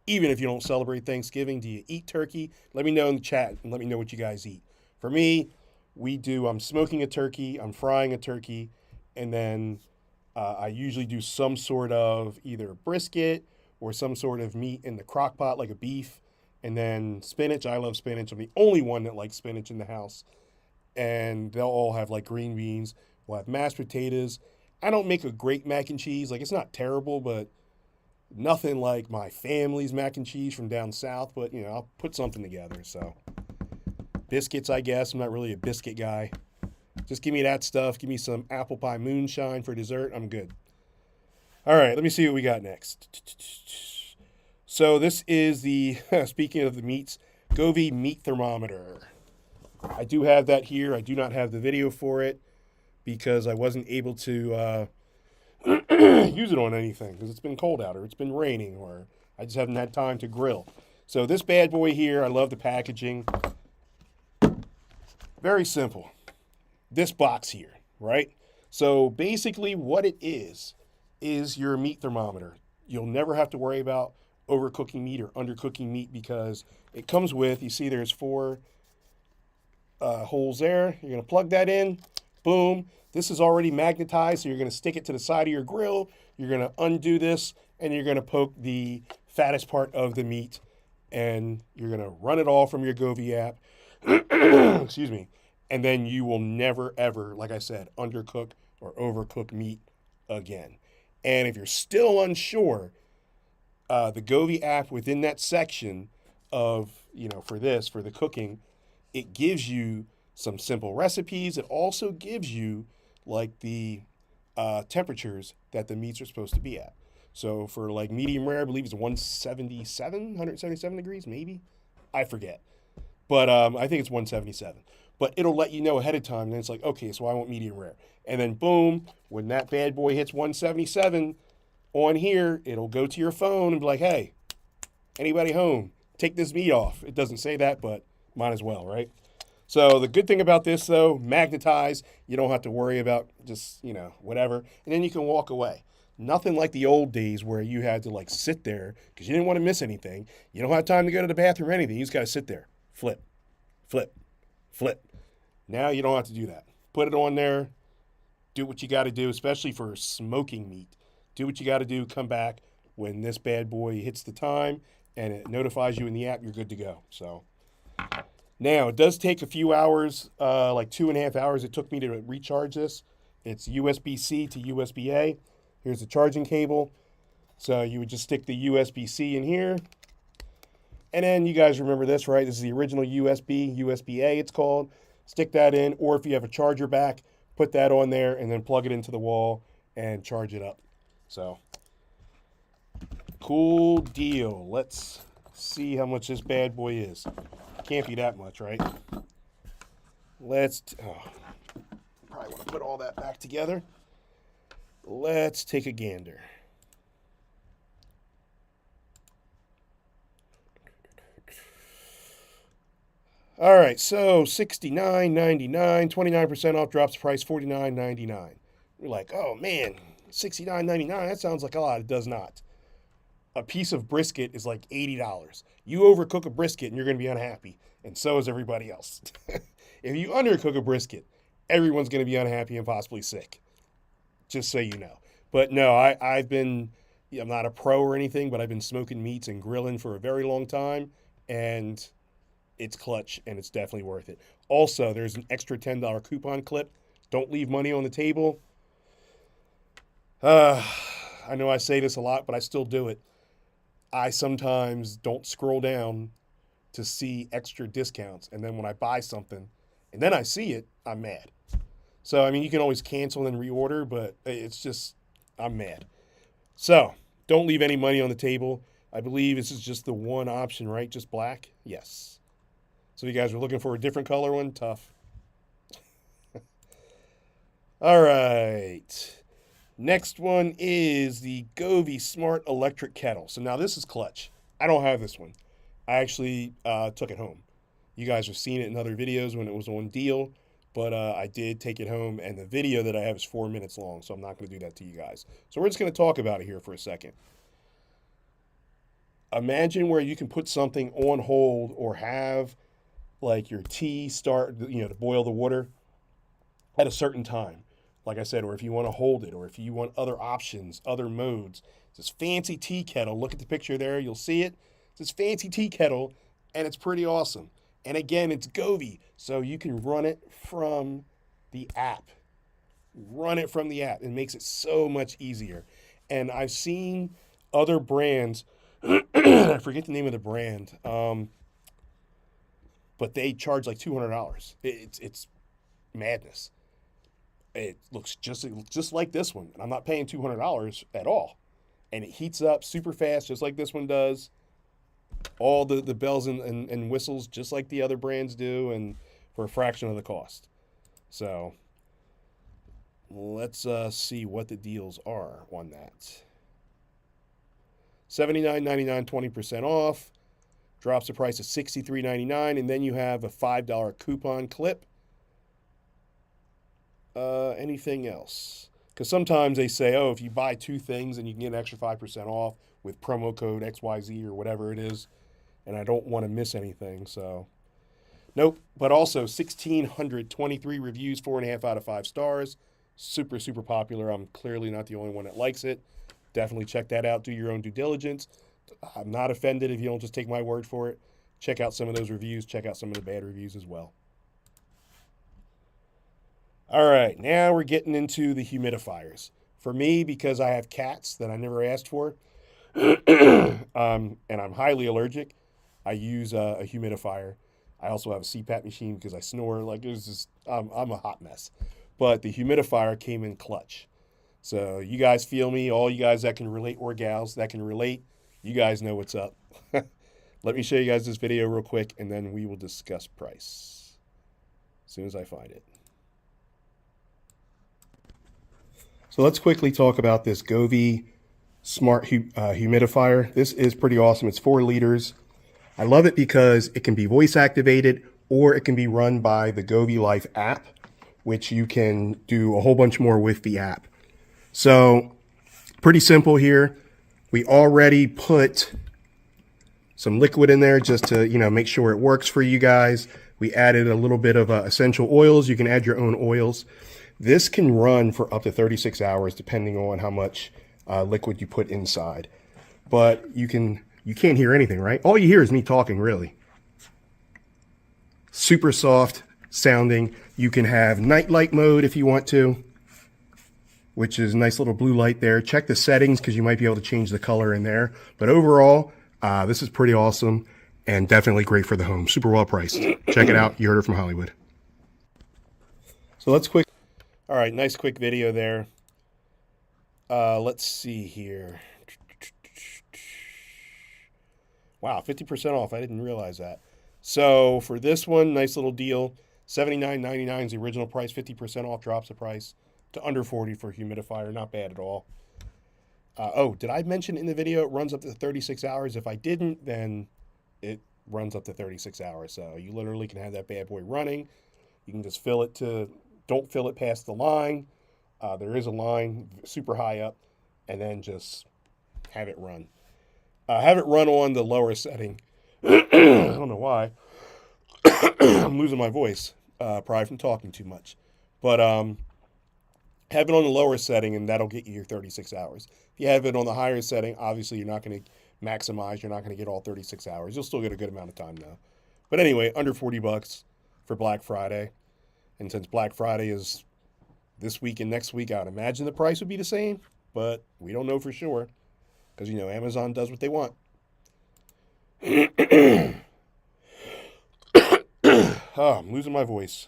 Speaker 1: Even if you don't celebrate Thanksgiving, do you eat turkey? Let me know in the chat and let me know what you guys eat. For me, I'm smoking a turkey, I'm frying a turkey, and then I usually do some sort of either brisket or some sort of meat in the crock pot, like a beef. And then spinach. I love spinach. I'm the only one that likes spinach in the house. And they'll all have like green beans. We'll have mashed potatoes. I don't make a great mac and cheese. Like, it's not terrible, but nothing like my family's mac and cheese from down south. But, you know, I'll put something together. So biscuits, I guess. I'm not really a biscuit guy. Just give me that stuff. Give me some apple pie moonshine for dessert. I'm good. All right, let me see what we got next. So this is the, speaking of the meats, Govee meat thermometer. I do have that here. I do not have the video for it because I wasn't able to use it on anything because it's been cold out or it's been raining or I just haven't had time to grill. So this bad boy here, I love the packaging. Very simple. This box here, right? So basically what it is your meat thermometer. You'll never have to worry about overcooking meat or undercooking meat because it comes with, you see there's 4 holes there. You're going to plug that in. Boom. This is already magnetized, so you're going to stick it to the side of your grill. You're going to undo this, and you're going to poke the fattest part of the meat, and you're going to run it all from your Govee app. Excuse me. And then you will never, ever, like I said, undercook or overcook meat again. And if you're still unsure, the Govee app within that section of, you know, for the cooking, it gives you some simple recipes. It also gives you like the temperatures that the meats are supposed to be at. So for like medium rare, I believe it's 177 degrees, maybe. I forget. But I think it's 177. But it'll let you know ahead of time. And then it's like, okay, so I want medium rare. And then boom, when that bad boy hits 177, on here, it'll go to your phone and be like, hey, anybody home, take this meat off. It doesn't say that, but might as well, right? So the good thing about this, though, magnetized, you don't have to worry about just, you know, whatever. And then you can walk away. Nothing like the old days where you had to, like, sit there because you didn't want to miss anything. You don't have time to go to the bathroom or anything. You just got to sit there, flip, flip, flip. Now you don't have to do that. Put it on there. Do what you got to do, especially for smoking meat. Do what you got to do. Come back when this bad boy hits the time and it notifies you in the app. You're good to go. So now it does take a few hours, like 2.5 hours. It took me to recharge this. It's USB-C to USB-A. Here's the charging cable. So you would just stick the USB-C in here. And then you guys remember this, right? This is the original USB, USB-A it's called. Stick that in, or if you have a charger back, put that on there and then plug it into the wall and charge it up. So, cool deal. Let's see how much this bad boy is. Can't be that much, right? Probably want to put all that back together. Let's take a gander. All right, so $69.99, 29% off, drops the price $49.99. You're like, oh man, $69.99, that sounds like a lot. It does not. A piece of brisket is like $80. You overcook a brisket and you're going to be unhappy, and so is everybody else. If you undercook a brisket, everyone's going to be unhappy and possibly sick. Just so you know. But no, I'm not a pro or anything, but I've been smoking meats and grilling for a very long time, and it's clutch and it's definitely worth it. Also, there's an extra $10 coupon clip. Don't leave money on the table. I know I say this a lot, but I still do it. I sometimes don't scroll down to see extra discounts, and then when I buy something and then I see it, I'm mad. So, I mean, you can always cancel and reorder, but it's just, I'm mad. So, don't leave any money on the table. I believe this is just the one option, right? Just black? Yes. So, you guys are looking for a different color one? Tough. All right. Next one is the Govee Smart Electric Kettle. So, now this is clutch. I don't have this one. I actually took it home. You guys have seen it in other videos when it was on deal, but I did take it home, and the video that I have is 4 minutes long, so I'm not going to do that to you guys. So we're just going to talk about it here for a second. Imagine where you can put something on hold or have like your tea start, to boil the water at a certain time. Like I said, or if you want to hold it, or if you want other options, other modes. It's this fancy tea kettle. Look at the picture there. You'll see it. It's this fancy tea kettle, and it's pretty awesome. And again, it's Govee, so you can run it from the app. Run it from the app. It makes it so much easier. And I've seen other brands, I forget the name of the brand, but they charge like $200. It's madness. It looks just like this one, and I'm not paying $200 at all. And it heats up super fast, just like this one does. All the bells and whistles, just like the other brands do, and for a fraction of the cost. So let's see what the deals are on that. $79.99, 20% off. Drops the price to $63.99, and then you have a $5 coupon clip. Anything else? Because sometimes they say, oh, if you buy two things, then you can get an extra 5% off with promo code XYZ or whatever it is. And I don't want to miss anything, so nope. But also 1,623 reviews, 4.5 out of 5 stars. Super, super popular. I'm clearly not the only one that likes it. Definitely check that out. Do your own due diligence. I'm not offended if you don't just take my word for it. Check out some of those reviews. Check out some of the bad reviews as well. All right, now we're getting into the humidifiers. For me, because I have cats that I never asked for, and I'm highly allergic, I use a humidifier. I also have a CPAP machine because I snore. Like it was just, I'm a hot mess. But the humidifier came in clutch. So you guys feel me, all you guys that can relate, or gals that can relate, you guys know what's up. Let me show you guys this video real quick, and then we will discuss price as soon as I find it. So let's quickly talk about this Govee Smart Humidifier. This is pretty awesome. It's 4 liters. I love it because it can be voice activated, or it can be run by the Govee Life app, which you can do a whole bunch more with the app. So pretty simple here. We already put some liquid in there just to, make sure it works for you guys. We added a little bit of essential oils. You can add your own oils. This can run for up to 36 hours depending on how much liquid you put inside. But you can't hear anything, right? All you hear is me talking, really. Super soft sounding. You can have night light mode if you want to, which is a nice little blue light there. Check the settings because you might be able to change the color in there. But overall, this is pretty awesome and definitely great for the home. Super well priced. Check it out. You heard it from Hollywood. So all right, nice quick video there. Let's see here. Wow, 50% off. I didn't realize that. So for this one, nice little deal. $79.99 is the original price. 50% off, drops the price to under $40 for a humidifier. Not bad at all. Oh, did I mention in the video it runs up to 36 hours? If I didn't, then runs up to 36 hours. So you literally can have that bad boy running. You can just fill it to, don't fill it past the line. There is a line super high up, and then just have it run. Have it run on the lower setting. I don't know why. I'm losing my voice, probably from talking too much. But have it on the lower setting, and that'll get you your 36 hours. If you have it on the higher setting, obviously you're not going to maximize. You're not going to get all 36 hours. You'll still get a good amount of time, though. But anyway, under $40 for Black Friday. And since Black Friday is this week and next week, I would imagine the price would be the same. But we don't know for sure. Because, you know, Amazon does what they want. Oh, I'm losing my voice.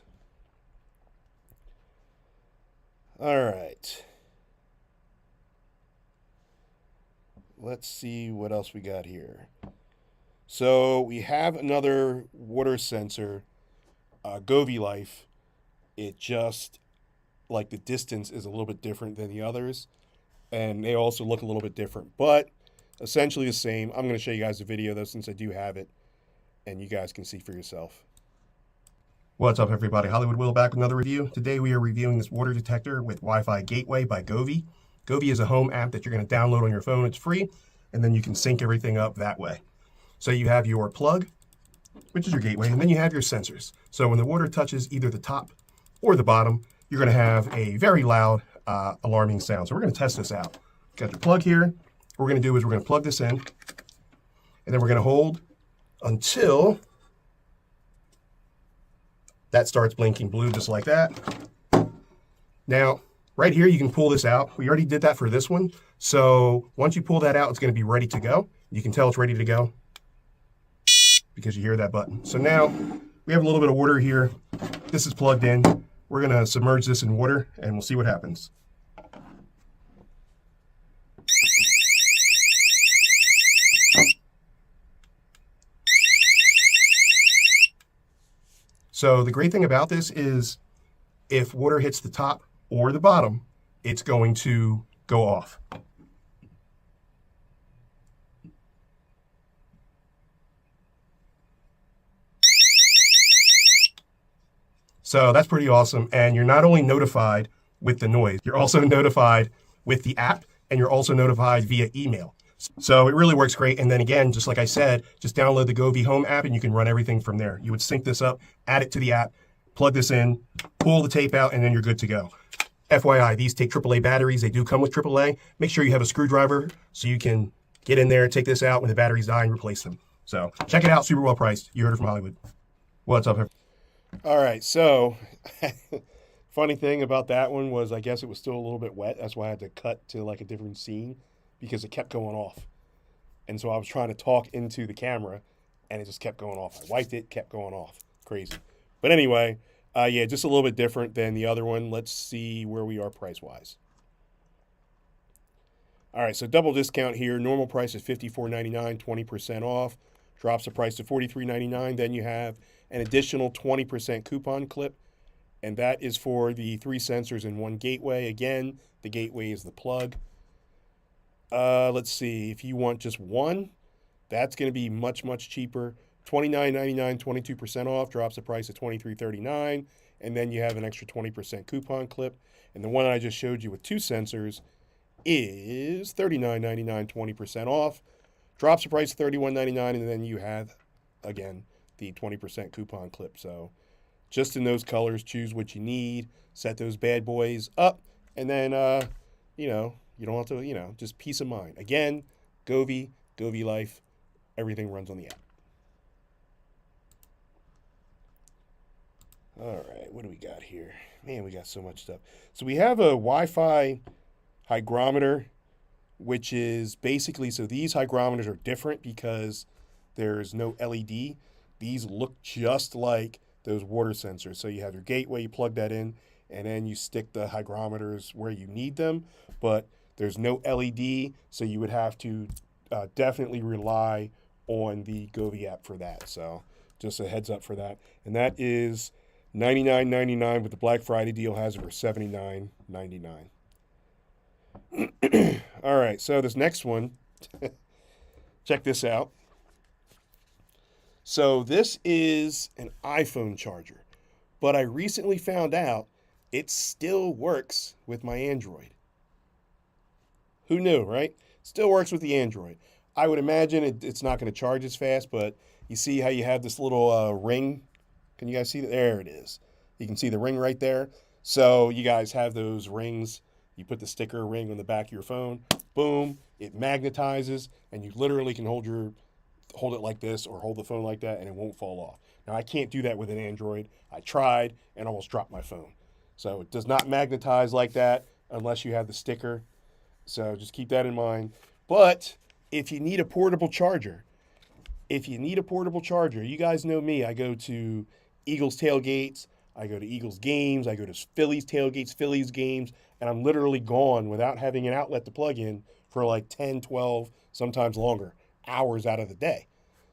Speaker 1: All right. Let's see what else we got here. So we have another water sensor, Govee Life. It just, like, the distance is a little bit different than the others. And they also look a little bit different, but essentially the same. I'm going to show you guys a video, though, since I do have it, and you guys can see for yourself. What's up, everybody? Hollywood Will back with another review. Today we are reviewing this water detector with Wi-Fi Gateway by Govee. Govee is a home app that you're going to download on your phone. It's free, and then you can sync everything up that way. So you have your plug, which is your gateway, and then you have your sensors. So when the water touches either the top or the bottom, you're going to have a very loud alarming sound. So we're going to test this out. Got your plug here. What we're going to do is we're going to plug this in, and then we're going to hold until that starts blinking blue, just like that. Now, right here, you can pull this out. We already did that for this one. So once you pull that out, it's going to be ready to go. You can tell it's ready to go because you hear that button. So now we have a little bit of water here. This is plugged in. We're going to submerge this in water, and we'll see what happens. So the great thing about this is if water hits the top or the bottom, it's going to go off. So that's pretty awesome. And you're not only notified with the noise, you're also notified with the app, and you're also notified via email. So it really works great. And then again, just like I said, just download the Govee Home app and you can run everything from there. You would sync this up, add it to the app, plug this in, pull the tape out, and then you're good to go. FYI, these take AAA batteries. They do come with AAA. Make sure you have a screwdriver so you can get in there, take this out when the batteries die and replace them. So check it out, super well priced. You heard it from Hollywood. What's up, everybody? All right, so funny thing about that one was I guess it was still a little bit wet. That's why I had to cut to like a different scene because it kept going off. And so I was trying to talk into the camera and it just kept going off. I wiped it, kept going off. Crazy. But anyway, yeah, just a little bit different than the other one. Let's see where we are price-wise. All right, so double discount here. Normal price is $54.99, 20% off. Drops the price to $43.99. Then you have an additional 20% coupon clip, and that is for the 3 sensors and 1 gateway. Again, the gateway is the plug. Let's see. If you want just one, that's going to be much, much cheaper. $29.99, 22% off. Drops the price to $23.39. And then you have an extra 20% coupon clip. And the one I just showed you with 2 sensors is $39.99, 20% off. Drops the price to $31.99. And then you have, again, the 20% coupon clip. So just in those colors, choose what you need. Set those bad boys up. And then, you know, you don't have to, you know, just peace of mind. Again, Govee, Govee Life, everything runs on the app. All right, what do we got here? Man, we got so much stuff. So we have a Wi-Fi hygrometer, which is basically, so these hygrometers are different because there's no LED. These look just like those water sensors. So you have your gateway, you plug that in, and then you stick the hygrometers where you need them. But there's no LED, so you would have to definitely rely on the Govee app for that. So just a heads up for that. And that is $99.99, but the Black Friday deal has it for $79.99. All right, so this next one, check this out. So this is an iPhone charger, but I recently found out it still works with my Android. Who knew, right? Still works with the Android. I would imagine it's not going to charge as fast, but you see how you have this little ring? Can you guys see that? There it is. You can see the ring right there. So you guys have those rings. You put the sticker ring on the back of your phone. Boom! It magnetizes, and you literally can hold it like this or hold the phone like that, and it won't fall off. Now I can't do that with an Android. I tried and almost dropped my phone. So it does not magnetize like that unless you have the sticker. So just keep that in mind. But if you need a portable charger, you guys know me. I go to Eagles tailgates, I go to Eagles games, I go to Phillies tailgates, Phillies games, and I'm literally gone without having an outlet to plug in for like 10, 12, sometimes longer hours out of the day.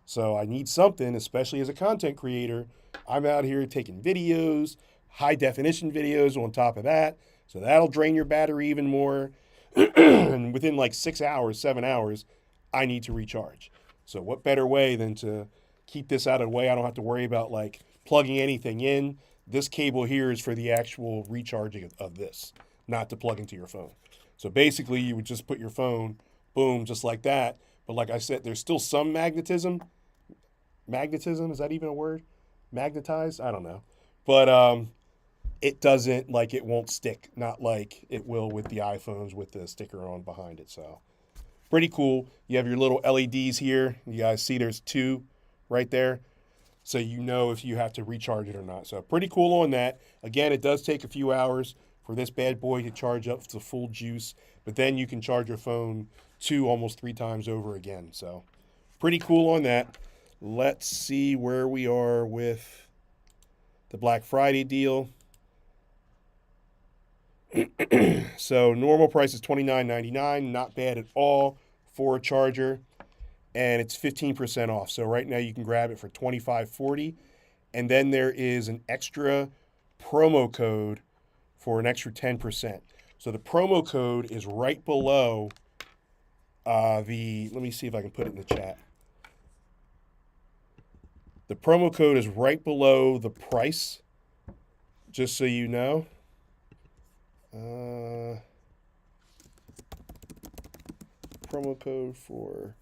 Speaker 1: So I need something, especially as a content creator. I'm out here taking videos, high definition videos on top of that. So that'll drain your battery even more. And within like 6 hours, 7 hours, I need to recharge. So what better way than to keep this out of the way? I don't have to worry about like plugging anything in. This cable here is for the actual recharging of this, not to plug into your phone. So basically you would just put your phone, boom, just like that. But like I said, there's still some magnetism. Magnetism, is that even a word? Magnetized? I don't know. But it doesn't, like, it won't stick, not like it will with the iPhones with the sticker on behind it. So pretty cool. You have your little LEDs here. You guys see there's two right there. So you know if you have to recharge it or not. So pretty cool on that. Again, it does take a few hours for this bad boy to charge up to full juice. But then you can charge your phone 2, almost 3 times over again. So pretty cool on that. Let's see where we are with the Black Friday deal. So normal price is $29.99, not bad at all for a charger, and it's 15% off. So right now you can grab it for $25.40, and then there is an extra promo code for an extra 10%. So the promo code is right below let me see if I can put it in the chat. The promo code is right below the price, just so you know. Promo code for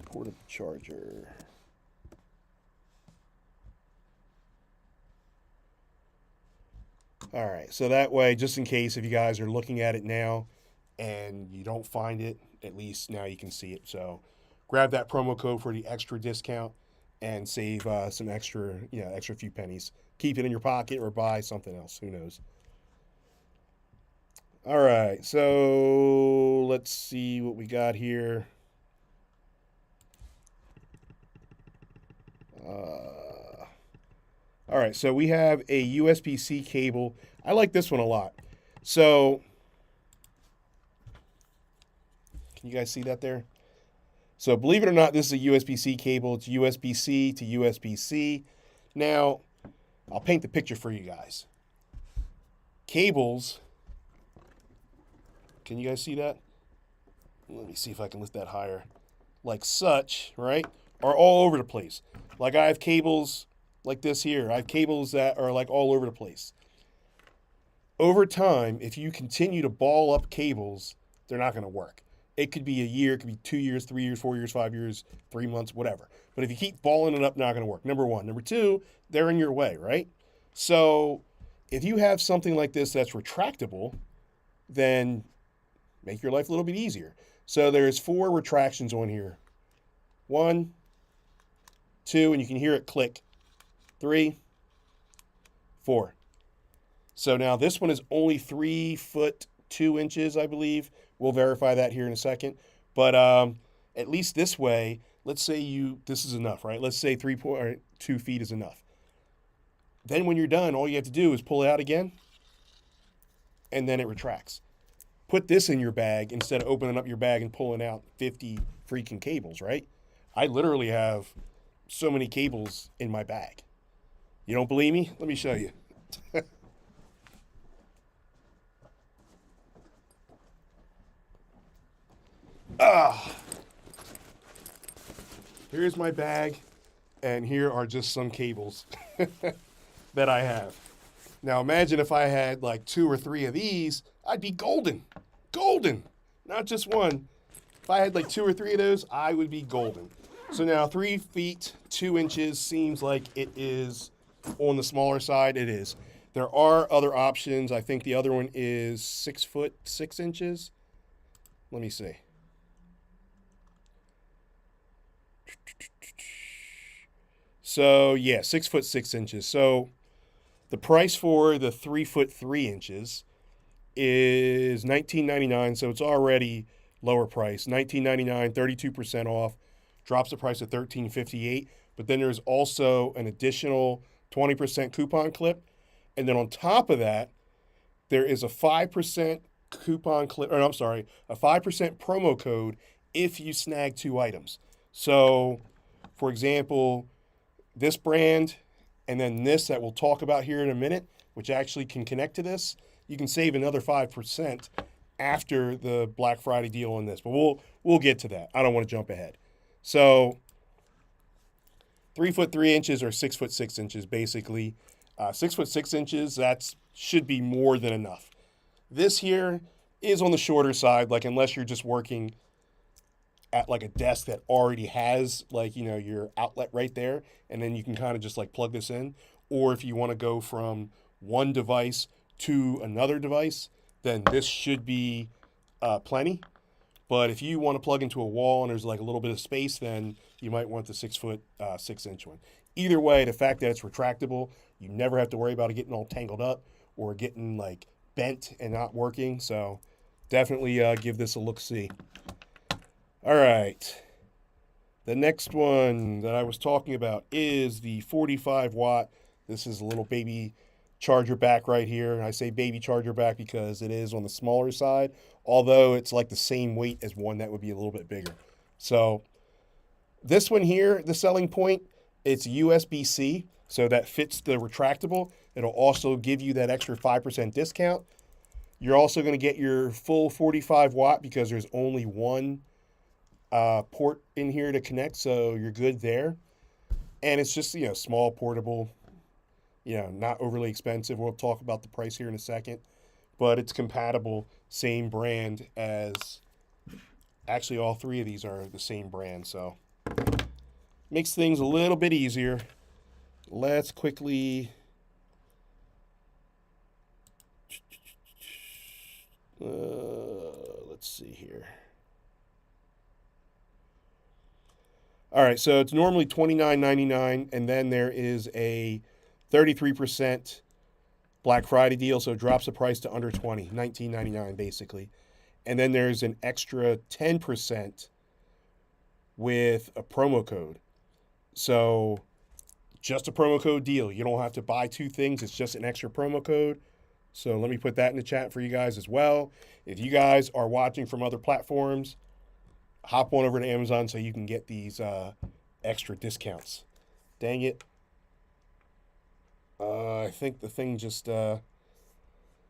Speaker 1: portable charger. All right, so that way, just in case if you guys are looking at it now and you don't find it, at least now you can see it. So grab that promo code for the extra discount and save some extra few pennies. Keep it in your pocket or buy something else. Who knows? All right, so let's see what we got here. All right, so we have a USB-C cable. I like this one a lot. So, can you guys see that there? So, believe it or not, this is a USB-C cable. It's USB-C to USB-C. Now, I'll paint the picture for you guys. Cables, can you guys see that? Let me see if I can lift that higher. Like such, right? Are all over the place. Like I have cables like this here. I have cables that are like all over the place. Over time, if you continue to ball up cables, they're not going to work. It could be a year, it could be 2 years, 3 years, 4 years, 5 years, 3 months, whatever. But if you keep balling it up, not going to work. Number one. Number two, they're in your way, right? So if you have something like this that's retractable, then make your life a little bit easier. So there's 4 retractions on here. 1, 2, and you can hear it click. 3, 4. So now this one is only 3 foot 2 inches, I believe. We'll verify that here in a second. But at least this way, let's say this is enough, right? Let's say 3.2 feet is enough. Then when you're done, all you have to do is pull it out again, and then it retracts. Put this in your bag instead of opening up your bag and pulling out 50 freaking cables, right? I literally have so many cables in my bag. You don't believe me? Let me show you. Here's my bag, and here are just some cables that I have. Now imagine if I had like 2 or 3 of these, I'd be golden. Golden. Not just one. If I had like 2 or 3 of those, I would be golden. So now 3 feet 2 inches seems like it is on the smaller side. It is. There are other options. I think the other one is 6 foot 6 inches. Let me see. So yeah, 6 foot 6 inches. So the price for the 3 foot 3 inches is $19.99. So it's already lower price. $19.99, 32% off. Drops the price to $13.58. But then there's also an additional 20% coupon clip. And then on top of that, there is a 5% coupon clip, or I'm sorry, a 5% promo code if you snag 2 items. So, for example, this brand and then this that we'll talk about here in a minute, which actually can connect to this, you can save another 5% after the Black Friday deal on this. But we'll get to that. I don't want to jump ahead. So 3 foot 3 inches or 6 foot 6 inches, basically. 6 foot 6 inches, that should be more than enough. This here is on the shorter side, like unless you're just working at like a desk that already has like, you know, your outlet right there, and then you can kind of just like plug this in. Or if you want to go from one device to another device, then this should be plenty. But if you want to plug into a wall and there's like a little bit of space, then you might want the 6 foot 6 inch one. Either way, the fact that it's retractable, you never have to worry about it getting all tangled up or getting like bent and not working. So definitely give this a look-see. All right. The next one that I was talking about is the 45 watt. This is a little baby charger back right here. And I say baby charger back because it is on the smaller side, although it's like the same weight as one that would be a little bit bigger. So this one here, the selling point, it's USB-C, so that fits the retractable. It'll also give you that extra 5% discount. You're also going to get your full 45 watt because there's only one port in here to connect, so you're good there. And it's just, you know, small, portable, you know, not overly expensive. We'll talk about the price here in a second, but it's compatible, same brand as, actually all 3 of these are the same brand, so makes things a little bit easier. Let's quickly let's see here. All right, so it's normally $29.99, and then there is a 33% Black Friday deal, so it drops the price to under $20, $19.99 basically. And then there's an extra 10% with a promo code. So just a promo code deal. You don't have to buy 2 things. It's just an extra promo code. So let me put that in the chat for you guys as well. If you guys are watching from other platforms, hop on over to Amazon so you can get these extra discounts. Dang it. I think the thing just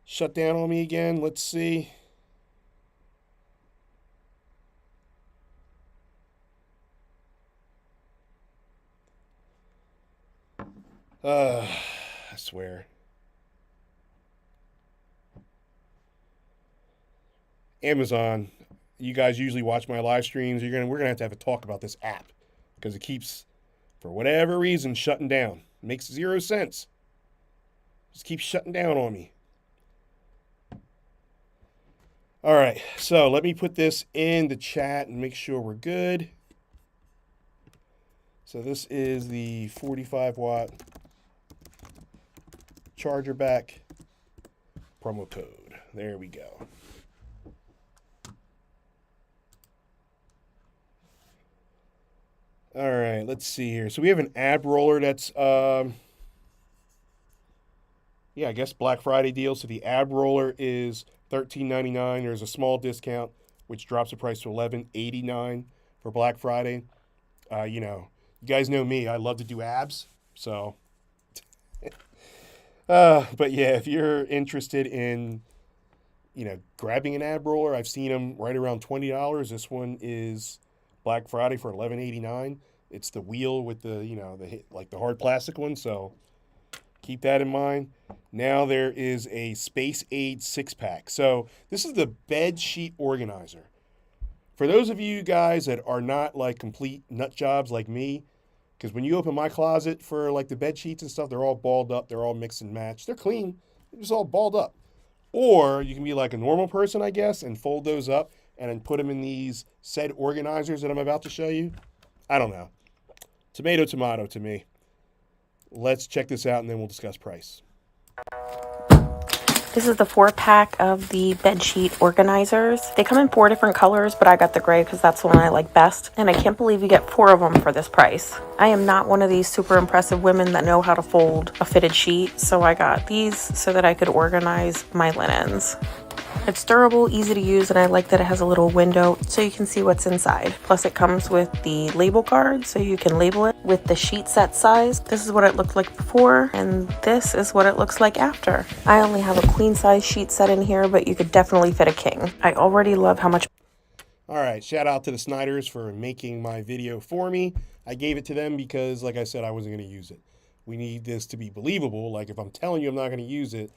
Speaker 1: shut down on me again. Let's see. I swear. Amazon, you guys usually watch my live streams. We're gonna have to have a talk about this app because it keeps, for whatever reason, shutting down. It makes 0 sense. Just keeps shutting down on me. All right, so let me put this in the chat and make sure we're good. So this is the 45 watt charger back promo code. There we go. All right, let's see here. So we have an ad roller that's, yeah, I guess Black Friday deal. So the ad roller is $13.99. There's a small discount, which drops the price to $11.89 for Black Friday. You know, you guys know me. I love to do abs. So, but yeah, if you're interested in grabbing an ab roller. I've seen them right around $20. This one is Black Friday for $11.89. It's the wheel with the hard plastic one. So keep that in mind. Now there is a Space Age 6-pack. So this is the bed sheet organizer. For those of you guys that are not like complete nut jobs like me, because when you open my closet for like the bed sheets and stuff, they're all balled up. They're all mixed and matched. They're clean. They're just all balled up. Or you can be like a normal person, I guess, and fold those up and then put them in these said organizers that I'm about to show you. I don't know. Tomato, tomato to me. Let's check this out and then we'll discuss price.
Speaker 2: This is the 4-pack of the bedsheet organizers. They come in 4 different colors, but I got the gray because that's the one I like best. And I can't believe you get 4 of them for this price. I am not one of these super impressive women that know how to fold a fitted sheet, so I got these so that I could organize my linens. It's durable, easy to use, and I like that it has a little window so you can see what's inside. Plus it comes with the label card so you can label it with the sheet set size. This is what it looked like before, and this is what it looks like after. I only have a queen size sheet set in here, but you could definitely fit a king. I already love how much...
Speaker 1: All right, shout out to the Snyders for making my video for me. I gave it to them because, like I said, I wasn't going to use it. We need this to be believable. Like if I'm telling you I'm not going to use it,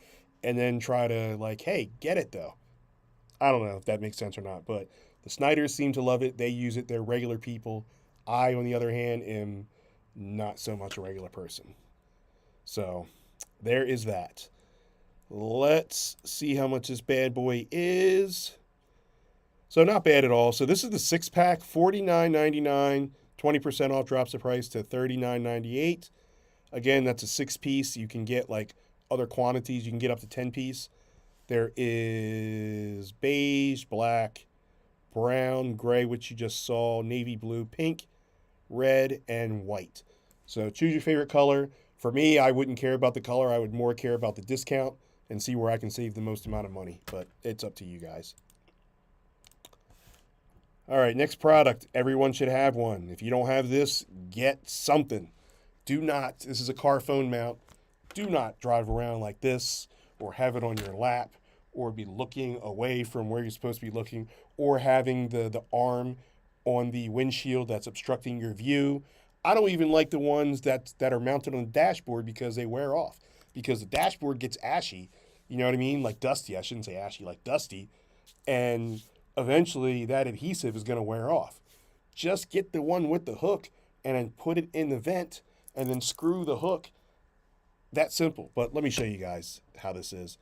Speaker 1: and then try to like, hey, get it though. I don't know if that makes sense or not, but the Snyders seem to love it. They use it. They're regular people. I, on the other hand, am not so much a regular person. So there is that. Let's see how much this bad boy is. So not bad at all. So this is the 6-pack, $49.99. 20% off, drops the price to $39.98. Again, that's a 6-piece. You can get like other quantities. You can get up to 10-piece. There is beige, black, brown, gray, which you just saw, navy blue, pink, red, and white. So choose your favorite color. For me, I wouldn't care about the color. I would more care about the discount and see where I can save the most amount of money. But it's up to you guys. All right, next product. Everyone should have one. If you don't have this, get something. Do not, this is a car phone mount. Do not drive around like this or have it on your lap or be looking away from where you're supposed to be looking or having the arm on the windshield that's obstructing your view. I don't even like the ones that are mounted on the dashboard because they wear off. Because the dashboard gets ashy, you know what I mean? Like dusty. I shouldn't say ashy, like dusty. And eventually that adhesive is going to wear off. Just get the one with the hook and then put it in the vent and then screw the hook. That simple. But let me show you guys how this is.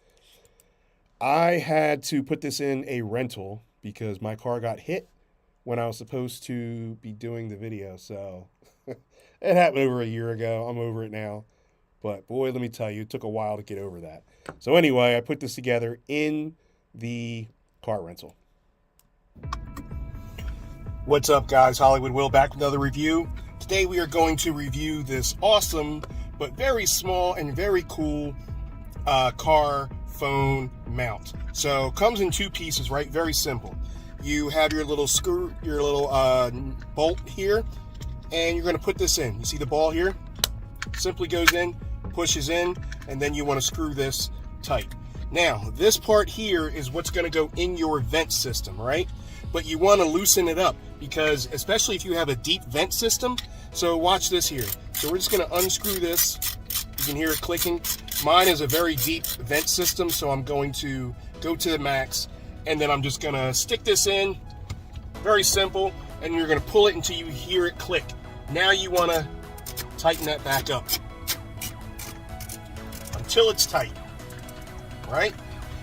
Speaker 1: I had to put this in a rental because my car got hit when I was supposed to be doing the video. So it happened over a year ago. I'm over it now. But boy, let me tell you, it took a while to get over that. So anyway, I put this together in the car rental. What's up, guys? Hollywood Will back with another review. Today we are going to review this awesome but very small and very cool car phone mount. So comes in 2 pieces, right? Very simple. You have your little screw, your little bolt here, and you're going to put this in. You see the ball here? Simply goes in, pushes in, and then you want to screw this tight. Now, this part here is what's going to go in your vent system, right? But you want to loosen it up because, especially if you have a deep vent system, so watch this here. So we're just going to unscrew this. You can hear it clicking. Mine is a very deep vent system, so I'm going to go to the max, and then I'm just going to stick this in. Very simple, and you're going to pull it until you hear it click. Now you want to tighten that back up until it's tight, right?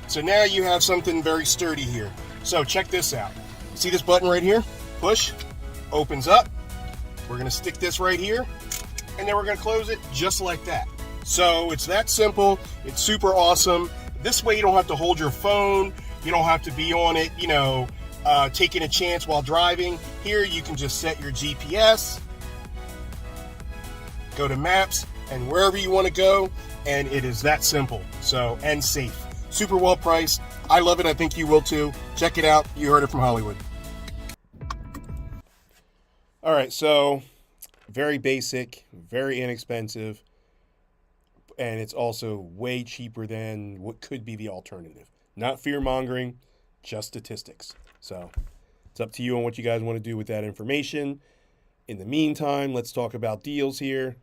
Speaker 1: So now you have something very sturdy here. So check this out. See this button right here? Push, opens up. We're going to stick this right here, and then we're going to close it just like that. So it's that simple. It's super awesome. This way you don't have to hold your phone. You don't have to be on it, taking a chance while driving. Here you can just set your GPS, go to maps, and wherever you want to go, and it is that simple. So, and safe. Super well priced. I love it. I think you will too. Check it out. You heard it from Hollywood. All right, so very basic, very inexpensive, and it's also way cheaper than what could be the alternative. Not fear-mongering, just statistics. So it's up to you on what you guys want to do with that information. In the meantime, let's talk about deals here.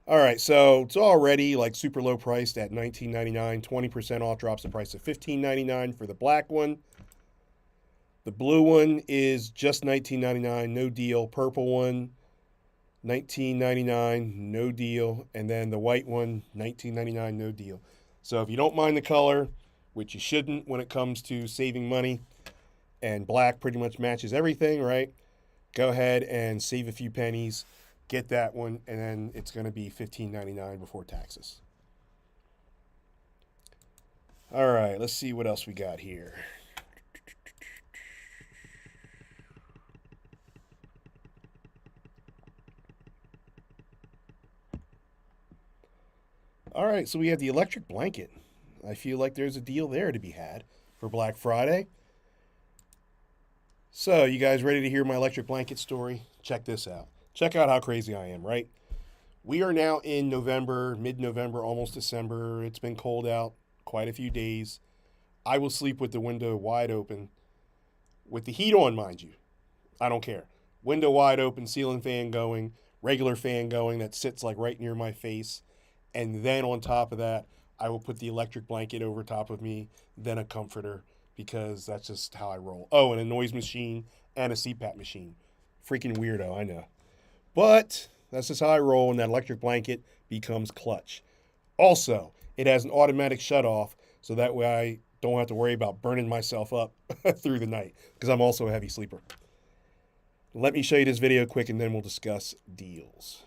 Speaker 1: All right, so it's already like super low priced at $19.99. 20% off drops the price to $15.99 for the black one. The blue one is just $19.99, no deal. Purple one, $19.99, no deal. And then the white one, $19.99, no deal. So if you don't mind the color, which you shouldn't when it comes to saving money, and black pretty much matches everything, right? Go ahead and save a few pennies. Get that one, and then it's going to be $15.99 before taxes. All right, let's see what else we got here. All right, so we have the electric blanket. I feel like there's a deal there to be had for Black Friday. So, you guys ready to hear my electric blanket story? Check this out. Check out how crazy I am, right? We are now in November, mid-November, almost December. It's been cold out quite a few days. I will sleep with the window wide open, with the heat on, mind you. I don't care. Window wide open, ceiling fan going, regular fan going that sits like right near my face. And then on top of that, I will put the electric blanket over top of me, then a comforter, because that's just how I roll. Oh, and a noise machine and a CPAP machine. Freaking weirdo, I know. But that's just how I roll, and that electric blanket becomes clutch. Also, it has an automatic shut-off, so that way I don't have to worry about burning myself up through the night, because I'm also a heavy sleeper. Let me show you this video quick, and then we'll discuss deals.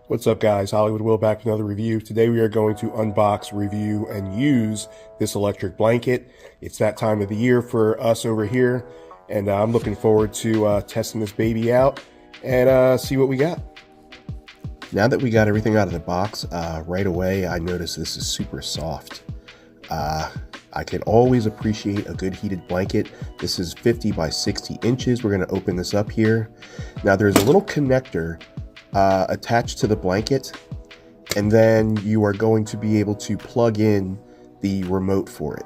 Speaker 1: What's up, guys? Hollywood Will back with another review. Today we are going to unbox, review, and use this electric blanket. It's that time of the year for us over here, and I'm looking forward to testing this baby out and see what we got. Now that we got everything out of the box, right away I noticed this is super soft. I can always appreciate a good heated blanket. This is 50 by 60 inches. We're going to open this up here. Now there's a little connector attached to the blanket, and then you are going to be able to plug in the remote for it.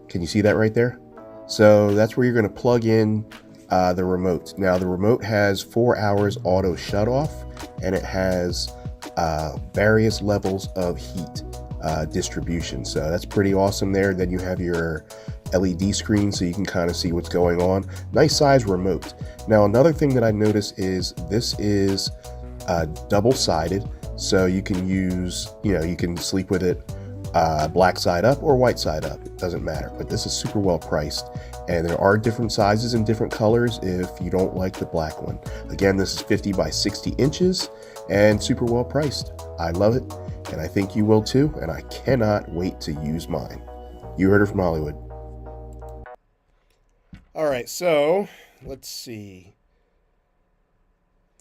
Speaker 1: Can you see that right there? So that's where you're going to plug in the remote. Now the remote has 4 hours auto shut off, and it has various levels of heat distribution. So that's pretty awesome there. Then you have your LED screen so you can kind of see what's going on. Nice size remote. Now another thing that I noticed is this is double-sided, so you can use, you can sleep with it black side up or white side up. It doesn't matter, but this is super well priced, and there are different sizes and different colors if you don't like the black one. Again, this is 50 by 60 inches and super well priced. I love it, and I think you will too, and I cannot wait to use mine. You heard it from Hollywood. All right, so let's see.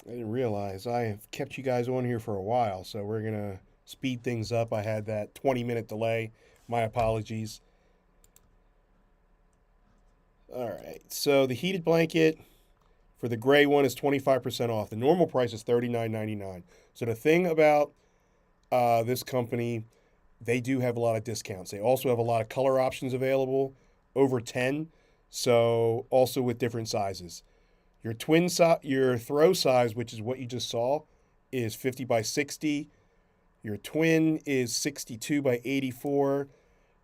Speaker 1: I didn't realize I have kept you guys on here for a while, so we're going to speed things up. I had that 20-minute delay. My apologies. All right, so the heated blanket for the gray one is 25% off. The normal price is $39.99. So the thing about this company, they do have a lot of discounts. They also have a lot of color options available, over 10. So also with different sizes. Your your throw size, which is what you just saw, is 50 by 60. Your twin is 62 by 84.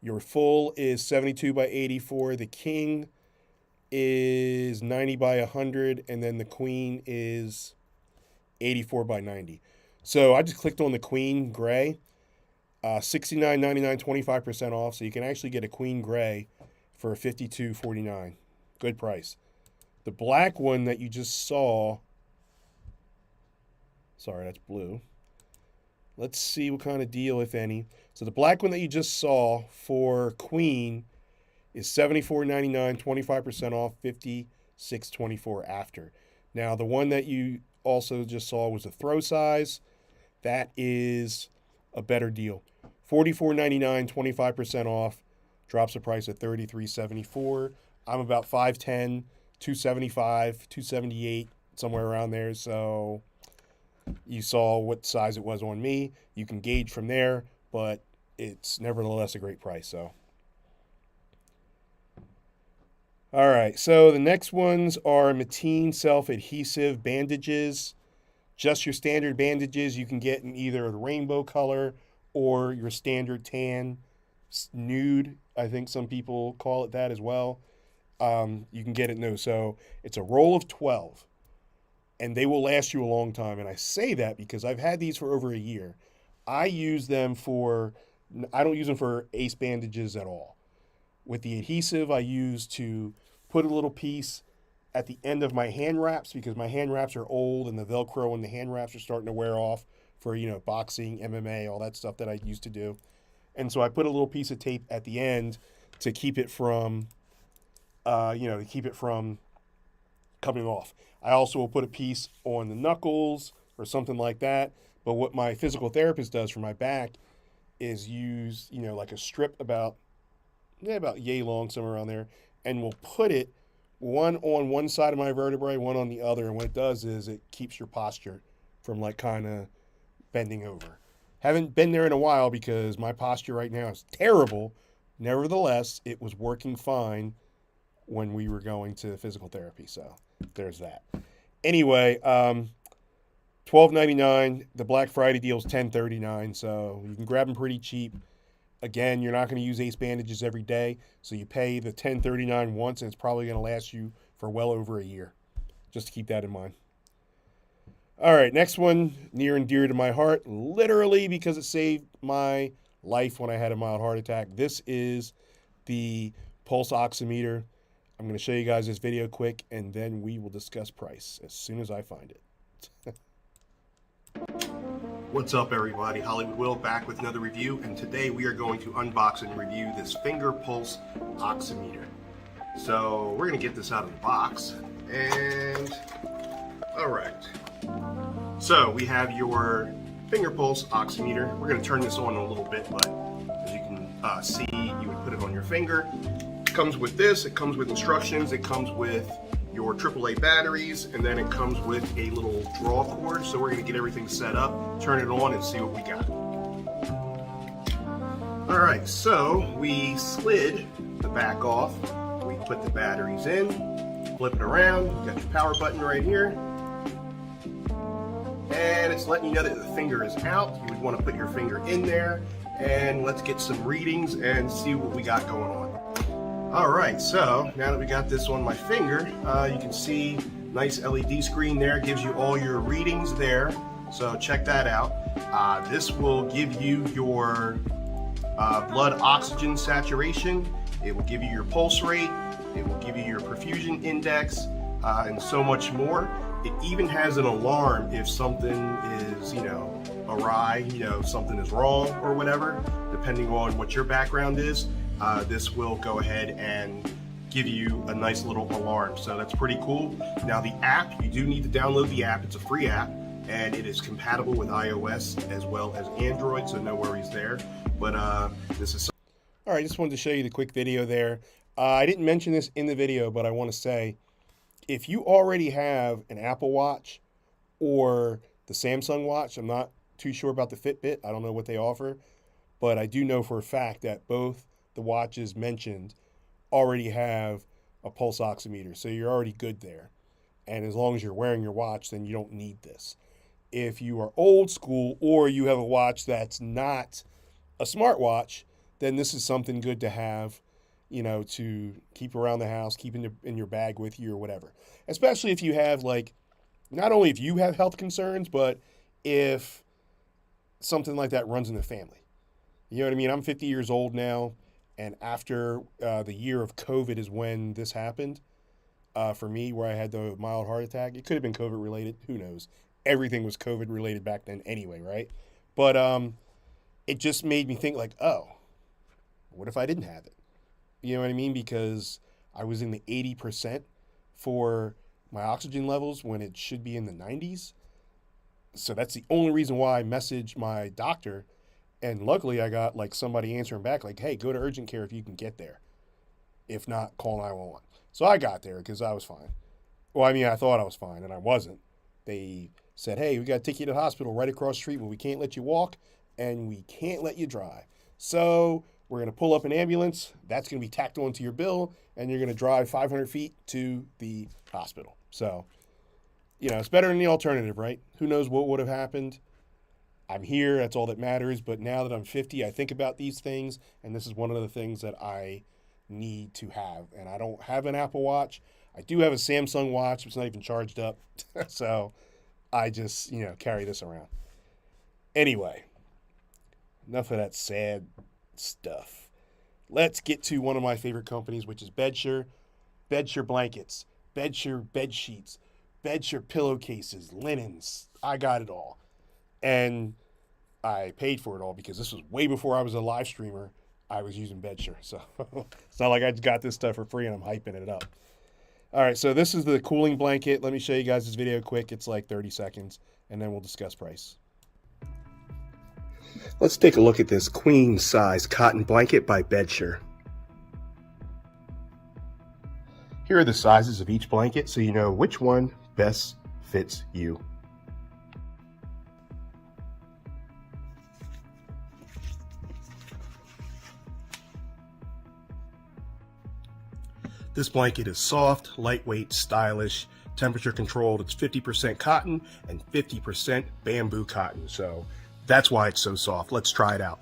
Speaker 1: Your full is 72 by 84. The king is 90 by 100, and then the queen is 84 by 90. So I just clicked on the queen gray, $69.99, 25% off. So you can actually get a queen gray for $52.49. Good price. The black one that you just saw, sorry, that's blue. Let's see what kind of deal, if any. So the black one that you just saw for queen is $74.99, 25% off, $56.24 after. Now, the one that you also just saw was a throw size. That is a better deal. $44.99, 25% off. Drops the price at $33.74. I'm about 5'10", 275, 278, somewhere around there. So You saw what size it was on me. You can gauge from there, but it's nevertheless a great price. So, all right. So the next ones are Mateen self-adhesive bandages. Just your standard bandages you can get in either the rainbow color or your standard tan, nude. I think some people call it that as well. You can get it in those. So it's a roll of 12, and they will last you a long time. And I say that because I've had these for over a year. I use them for, I don't use them for ace bandages at all. With the adhesive, I use to put a little piece at the end of my hand wraps because my hand wraps are old and the Velcro and the hand wraps are starting to wear off for, boxing, MMA, all that stuff that I used to do. And so I put a little piece of tape at the end to keep it from, coming off. I also will put a piece on the knuckles or something like that. But what my physical therapist does for my back is use, like a strip about yay long, somewhere around there, and we'll put it one on one side of my vertebrae, one on the other. And what it does is it keeps your posture from like kind of bending over. Haven't been there in a while because my posture right now is terrible. Nevertheless, it was working fine when we were going to physical therapy. So there's that. Anyway, $12.99. The Black Friday deal is $10.39. So you can grab them pretty cheap. Again, you're not going to use ace bandages every day, so you pay the $10.39 once, and it's probably going to last you for well over a year. Just to keep that in mind. All right, next one, near and dear to my heart, literally because it saved my life when I had a mild heart attack. This is the pulse oximeter. I'm going to show you guys this video quick, and then we will discuss price as soon as I find it. What's up, everybody? Hollywood Will back with another review, and today we are going to unbox and review this finger pulse oximeter. So we're going to get this out of the box, and all right. So we have your finger pulse oximeter. We're going to turn this on a little bit, but as you can see, you would put it on your finger. It comes with this. It comes with instructions. It comes with your AAA batteries, and then it comes with a little draw cord. So we're going to get everything set up, turn it on, and see what we got. All right, so we slid the back off. We put the batteries in, flip it around. You got your power button right here. And it's letting you know that the finger is out. You would want to put your finger in there, and let's get some readings and see what we got going on. All right, so now that we got this on my finger, you can see nice LED screen there, gives you all your readings there. So check that out. This will give you your blood oxygen saturation. It will give you your pulse rate. It will give you your perfusion index, and so much more. It even has an alarm if something is, awry, something is wrong or whatever, depending on what your background is. This will go ahead and give you a nice little alarm. So that's pretty cool. Now the app, you do need to download the app. It's a free app, and it is compatible with iOS as well as Android, so no worries there. But this is... All right, just wanted to show you the quick video there. I didn't mention this in the video, but I want to say, if you already have an Apple Watch or the Samsung Watch, I'm not too sure about the Fitbit. I don't know what they offer, but I do know for a fact that both the watches mentioned already have a pulse oximeter, so you're already good there. And as long as you're wearing your watch, then you don't need this. If you are old school or you have a watch that's not a smartwatch, then this is something good to have, to keep around the house, keep in your bag with you or whatever. Especially if you have, not only if you have health concerns, but if something like that runs in the family. You know what I mean? I'm 50 years old now, and after the year of COVID is when this happened for me, where I had the mild heart attack. It could have been COVID related. Who knows? Everything was COVID related back then anyway, right? But it just made me think oh, what if I didn't have it? You know what I mean? Because I was in the 80% for my oxygen levels when it should be in the 90s. So that's the only reason why I messaged my doctor. And luckily I got somebody answering back hey, go to urgent care if you can get there. If not, call 911. So I got there because I was fine. Well, I mean, I thought I was fine and I wasn't. They said, hey, we got to take you to the hospital right across the street, but we can't let you walk and we can't let you drive. So we're going to pull up an ambulance. That's going to be tacked onto your bill, and you're going to drive 500 feet to the hospital. So, it's better than the alternative, right? Who knows what would have happened? I'm here. That's all that matters. But now that I'm 50, I think about these things, and this is one of the things that I need to have. And I don't have an Apple Watch. I do have a Samsung watch, but it's not even charged up. So I just, carry this around. Anyway, enough of that sad stuff. Let's get to one of my favorite companies, which is Bedsure. Bedsure blankets, Bedsure bed sheets, Bedsure pillowcases, linens. I got it all. And I paid for it all because this was way before I was a live streamer. I was using Bedsure. So it's not like I just got this stuff for free and I'm hyping it up. All right, so this is the cooling blanket. Let me show you guys this video quick. It's like 30 seconds, and then we'll discuss price. Let's take a look at this queen size cotton blanket by Bedsure. Here are the sizes of each blanket so you know which one best fits you. This blanket is soft, lightweight, stylish, temperature controlled. It's 50% cotton and 50% bamboo cotton. So that's why it's so soft. Let's try it out.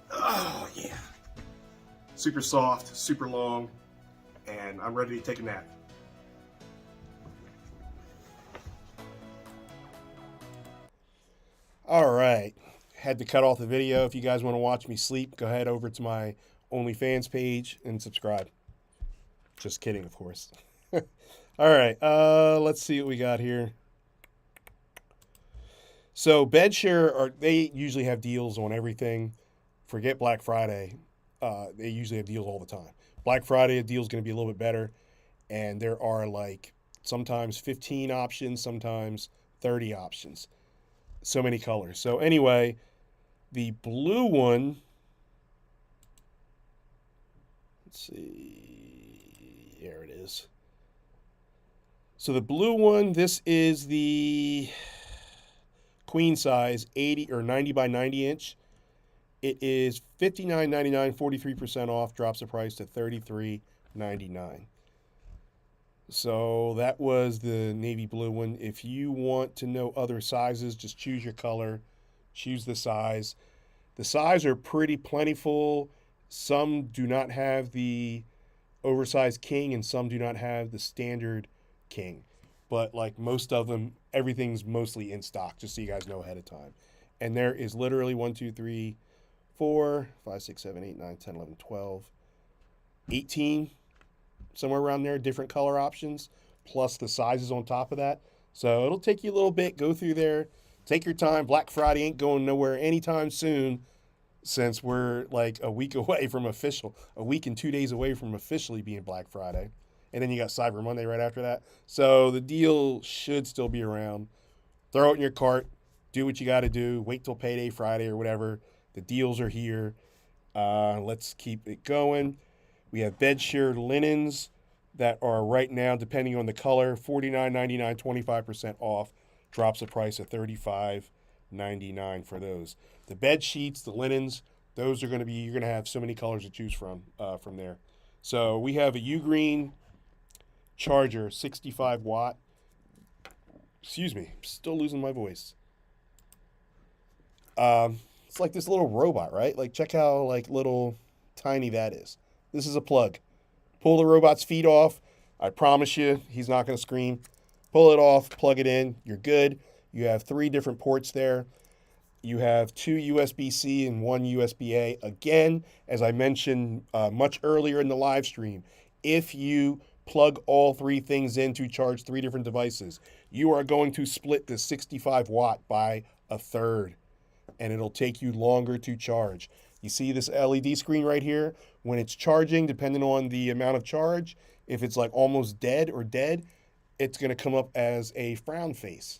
Speaker 1: Oh, yeah. Super soft, super long, and I'm ready to take a nap. All right. Had to cut off the video. If you guys want to watch me sleep, go ahead over to my OnlyFans page and subscribe. Just kidding, of course. All right, let's see what we got here. So Bedsure, they usually have deals on everything. Forget Black Friday. They usually have deals all the time. Black Friday, a deal's going to be a little bit better. And there are like sometimes 15 options, sometimes 30 options. So many colors. So anyway, the blue one, let's see, there it is. So the blue one, this is the queen size 80 or 90 by 90 inch. It is $59.99, 43% off, drops the price to $33.99. So that was the navy blue one. If you want to know other sizes, just choose your color, choose the size. The size are pretty plentiful. Some do not have the oversized king and some do not have the standard king. But like most of them, everything's mostly in stock, just so you guys know ahead of time. And there is literally 1, 2, 3, 4, 5, 6, 7, 8, 9, 10, 11, 12, 18, somewhere around there, different color options, plus the sizes on top of that. So it'll take you a little bit, go through there, take your time. Black Friday ain't going nowhere anytime soon since we're like a week and 2 days away from officially being Black Friday. And then you got Cyber Monday right after that. So the deal should still be around. Throw it in your cart, do what you got to do, wait till payday Friday or whatever. The deals are here. Let's keep it going. We have Bedsure linens that are right now, depending on the color, $49.99, 25% off. Drops the price of $35.99 for those. The bed sheets, the linens, those are going to be, you're going to have so many colors to choose from there. So we have a U-Green charger, 65 watt. Excuse me, I'm still losing my voice. It's like this little robot, right? Like check how like little tiny that is. This is a plug. Pull the robot's feet off. I promise you, he's not going to scream. Pull it off, plug it in. You're good. You have 3 different ports there. You have 2 USB-C and 1 USB-A. Again, as I mentioned much earlier in the live stream, if you plug all 3 things in to charge 3 different devices, you are going to split the 65 watt by a third, and it'll take you longer to charge. You see this LED screen right here? When it's charging, depending on the amount of charge, if it's like almost dead or dead, it's going to come up as a frown face.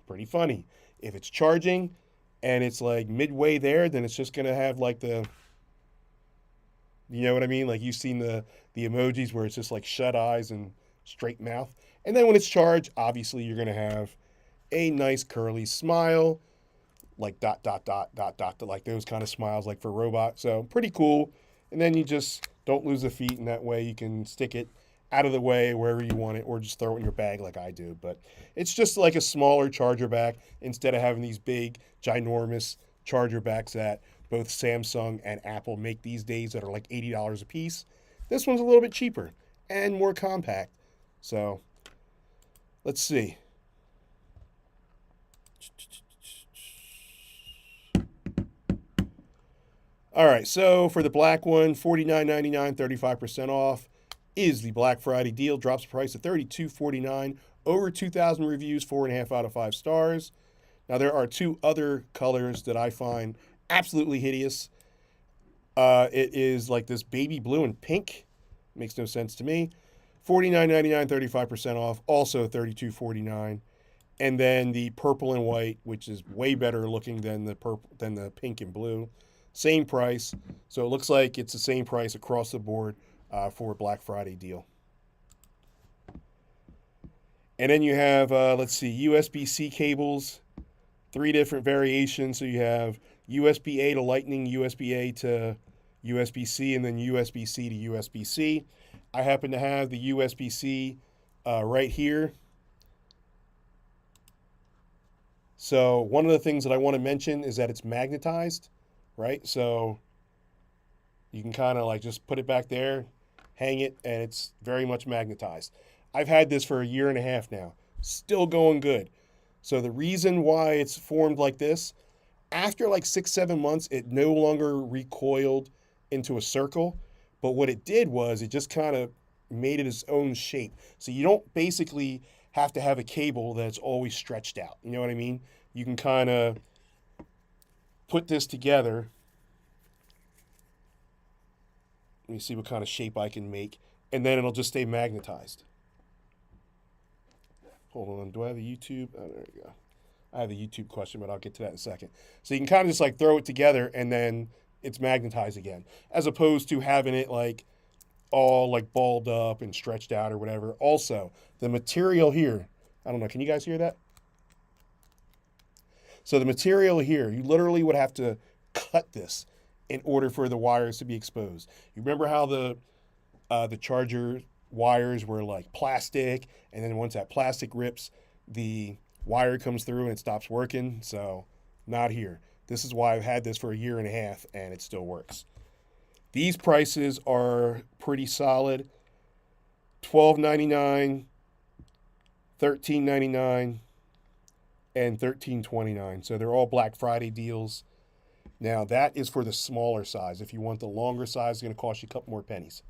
Speaker 1: Pretty funny. If it's charging and it's like midway there, then it's just going to have like the, you know what I mean? Like you've seen the emojis where it's just like shut eyes and straight mouth. And then when it's charged, obviously you're going to have a nice curly smile, like dot, dot, dot, dot, dot, like those kind of smiles like for robot. So pretty cool. And then you just don't lose the feet, and that way you can stick it out of the way wherever you want it, or just throw it in your bag like I do. But it's just like a smaller charger back instead of having these big, ginormous charger backs that both Samsung and Apple make these days that are like $80 a piece. This one's a little bit cheaper and more compact. So let's see. All right, so for the black one, $49.99, 35% off is the Black Friday deal. Drops the price to $32.49. Over 2,000 reviews, 4.5 out of 5 stars. Now, there are two other colors that I find absolutely hideous. It is like this baby blue and pink. Makes no sense to me. $49.99, 35% off. Also $32.49. And then the purple and white, which is way better looking than the pink and blue. Same price. So it looks like it's the same price across the board for a Black Friday deal. And then you have, let's see, USB-C cables, 3 different variations. So you have USB-A to Lightning, USB-A to USB-C, and then USB-C to USB-C. I happen to have the USB-C right here. So one of the things that I want to mention is that it's magnetized, right? So you can kind of like just put it back there, hang it, and it's very much magnetized. I've had this for 1.5 years now. Still going good. So the reason why it's formed like this, after like 6-7 months, it no longer recoiled into a circle. But what it did was it just kind of made it its own shape. So you don't basically have to have a cable that's always stretched out. You know what I mean? You can kind of put this together. Let me see what kind of shape I can make. And then it'll just stay magnetized. Hold on. Do I have a YouTube? Oh, there we go. I have a YouTube question, but I'll get to that in a second. So you can kind of just like throw it together and then it's magnetized again, as opposed to having it like all like balled up and stretched out or whatever. Also, the material here, I don't know, can you guys hear that? So the material here, you literally would have to cut this in order for the wires to be exposed. You remember how the charger wires were like plastic, and then once that plastic rips, the wire comes through and it stops working? So not here. This is why I've had this for 1.5 years and it still works. These prices are pretty solid. $12.99, $13.99, and $13.29. So they're all Black Friday deals. Now that is for the smaller size. If you want the longer size, it's going to cost you a couple more pennies.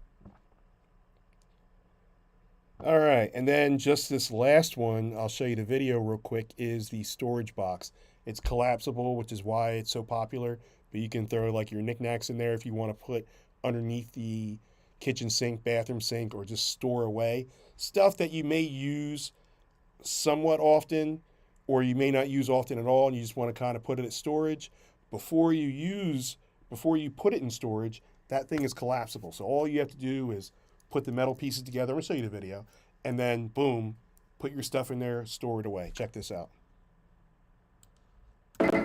Speaker 1: All right, and then just this last one, I'll show you the video real quick, is the storage box. It's collapsible, which is why it's so popular, but you can throw like your knickknacks in there if you want to put underneath the kitchen sink, bathroom sink, or just store away. Stuff that you may use somewhat often, or you may not use often at all, and you just want to kind of put it at storage. Before you put it in storage, that thing is collapsible. So all you have to do is put the metal pieces together. I'm going to show you the video. And then, boom, put your stuff in there, store it away. Check this out.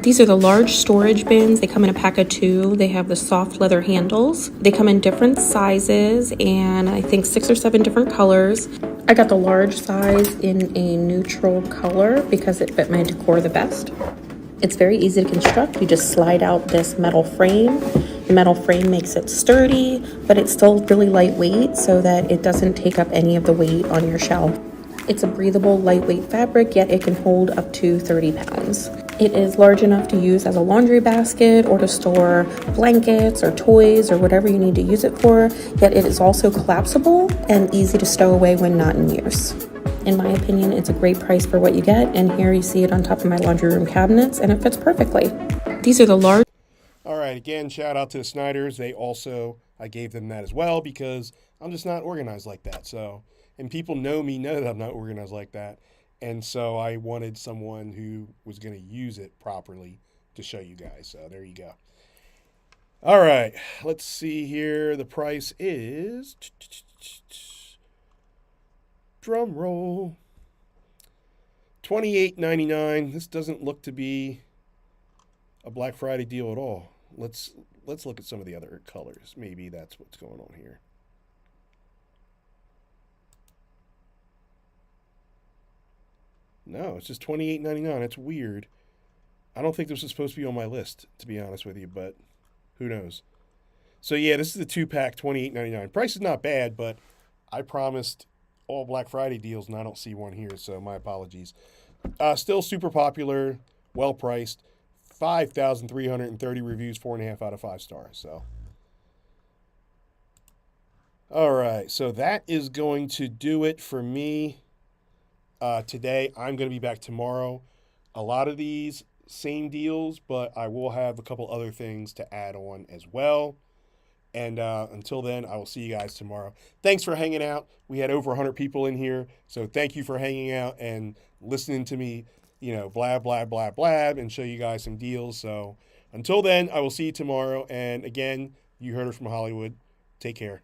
Speaker 2: These are the large storage bins. They come in a pack of 2. They have the soft leather handles. They come in different sizes and I think 6 or 7 different colors. I got the large size in a neutral color because it fit my decor the best. It's very easy to construct. You just slide out this metal frame. The metal frame makes it sturdy, but it's still really lightweight so that it doesn't take up any of the weight on your shelf. It's a breathable, lightweight fabric, yet it can hold up to 30 pounds. It is large enough to use as a laundry basket or to store blankets or toys or whatever you need to use it for, yet it is also collapsible and easy to stow away when not in use. In my opinion, it's a great price for what you get, and here you see it on top of my laundry room cabinets, and it fits perfectly. These are the large...
Speaker 1: All right, again, shout out to the Snyders. I gave them that as well because I'm just not organized like that. So, and people know that I'm not organized like that. And so I wanted someone who was going to use it properly to show you guys. So there you go. All right, let's see here. The price is Drum roll. $28.99. This doesn't look to be a Black Friday deal at all. Let's look at some of the other colors. Maybe that's what's going on here. No, it's just $28.99. That's weird. I don't think this was supposed to be on my list, to be honest with you, but who knows? So yeah, this is the 2-pack, $28.99. Price is not bad, but I promised all Black Friday deals, and I don't see one here, so my apologies. Still super popular, well priced. 5,330 reviews, 4.5 out of 5 stars. So, all right, so that is going to do it for me today. I'm going to be back tomorrow. A lot of these same deals, but I will have a couple other things to add on as well. And until then, I will see you guys tomorrow. Thanks for hanging out. We had over 100 people in here, so thank you for hanging out and listening to me, blab, blab, blab, blab, and show you guys some deals. So until then, I will see you tomorrow. And again, you heard it from Hollywood. Take care.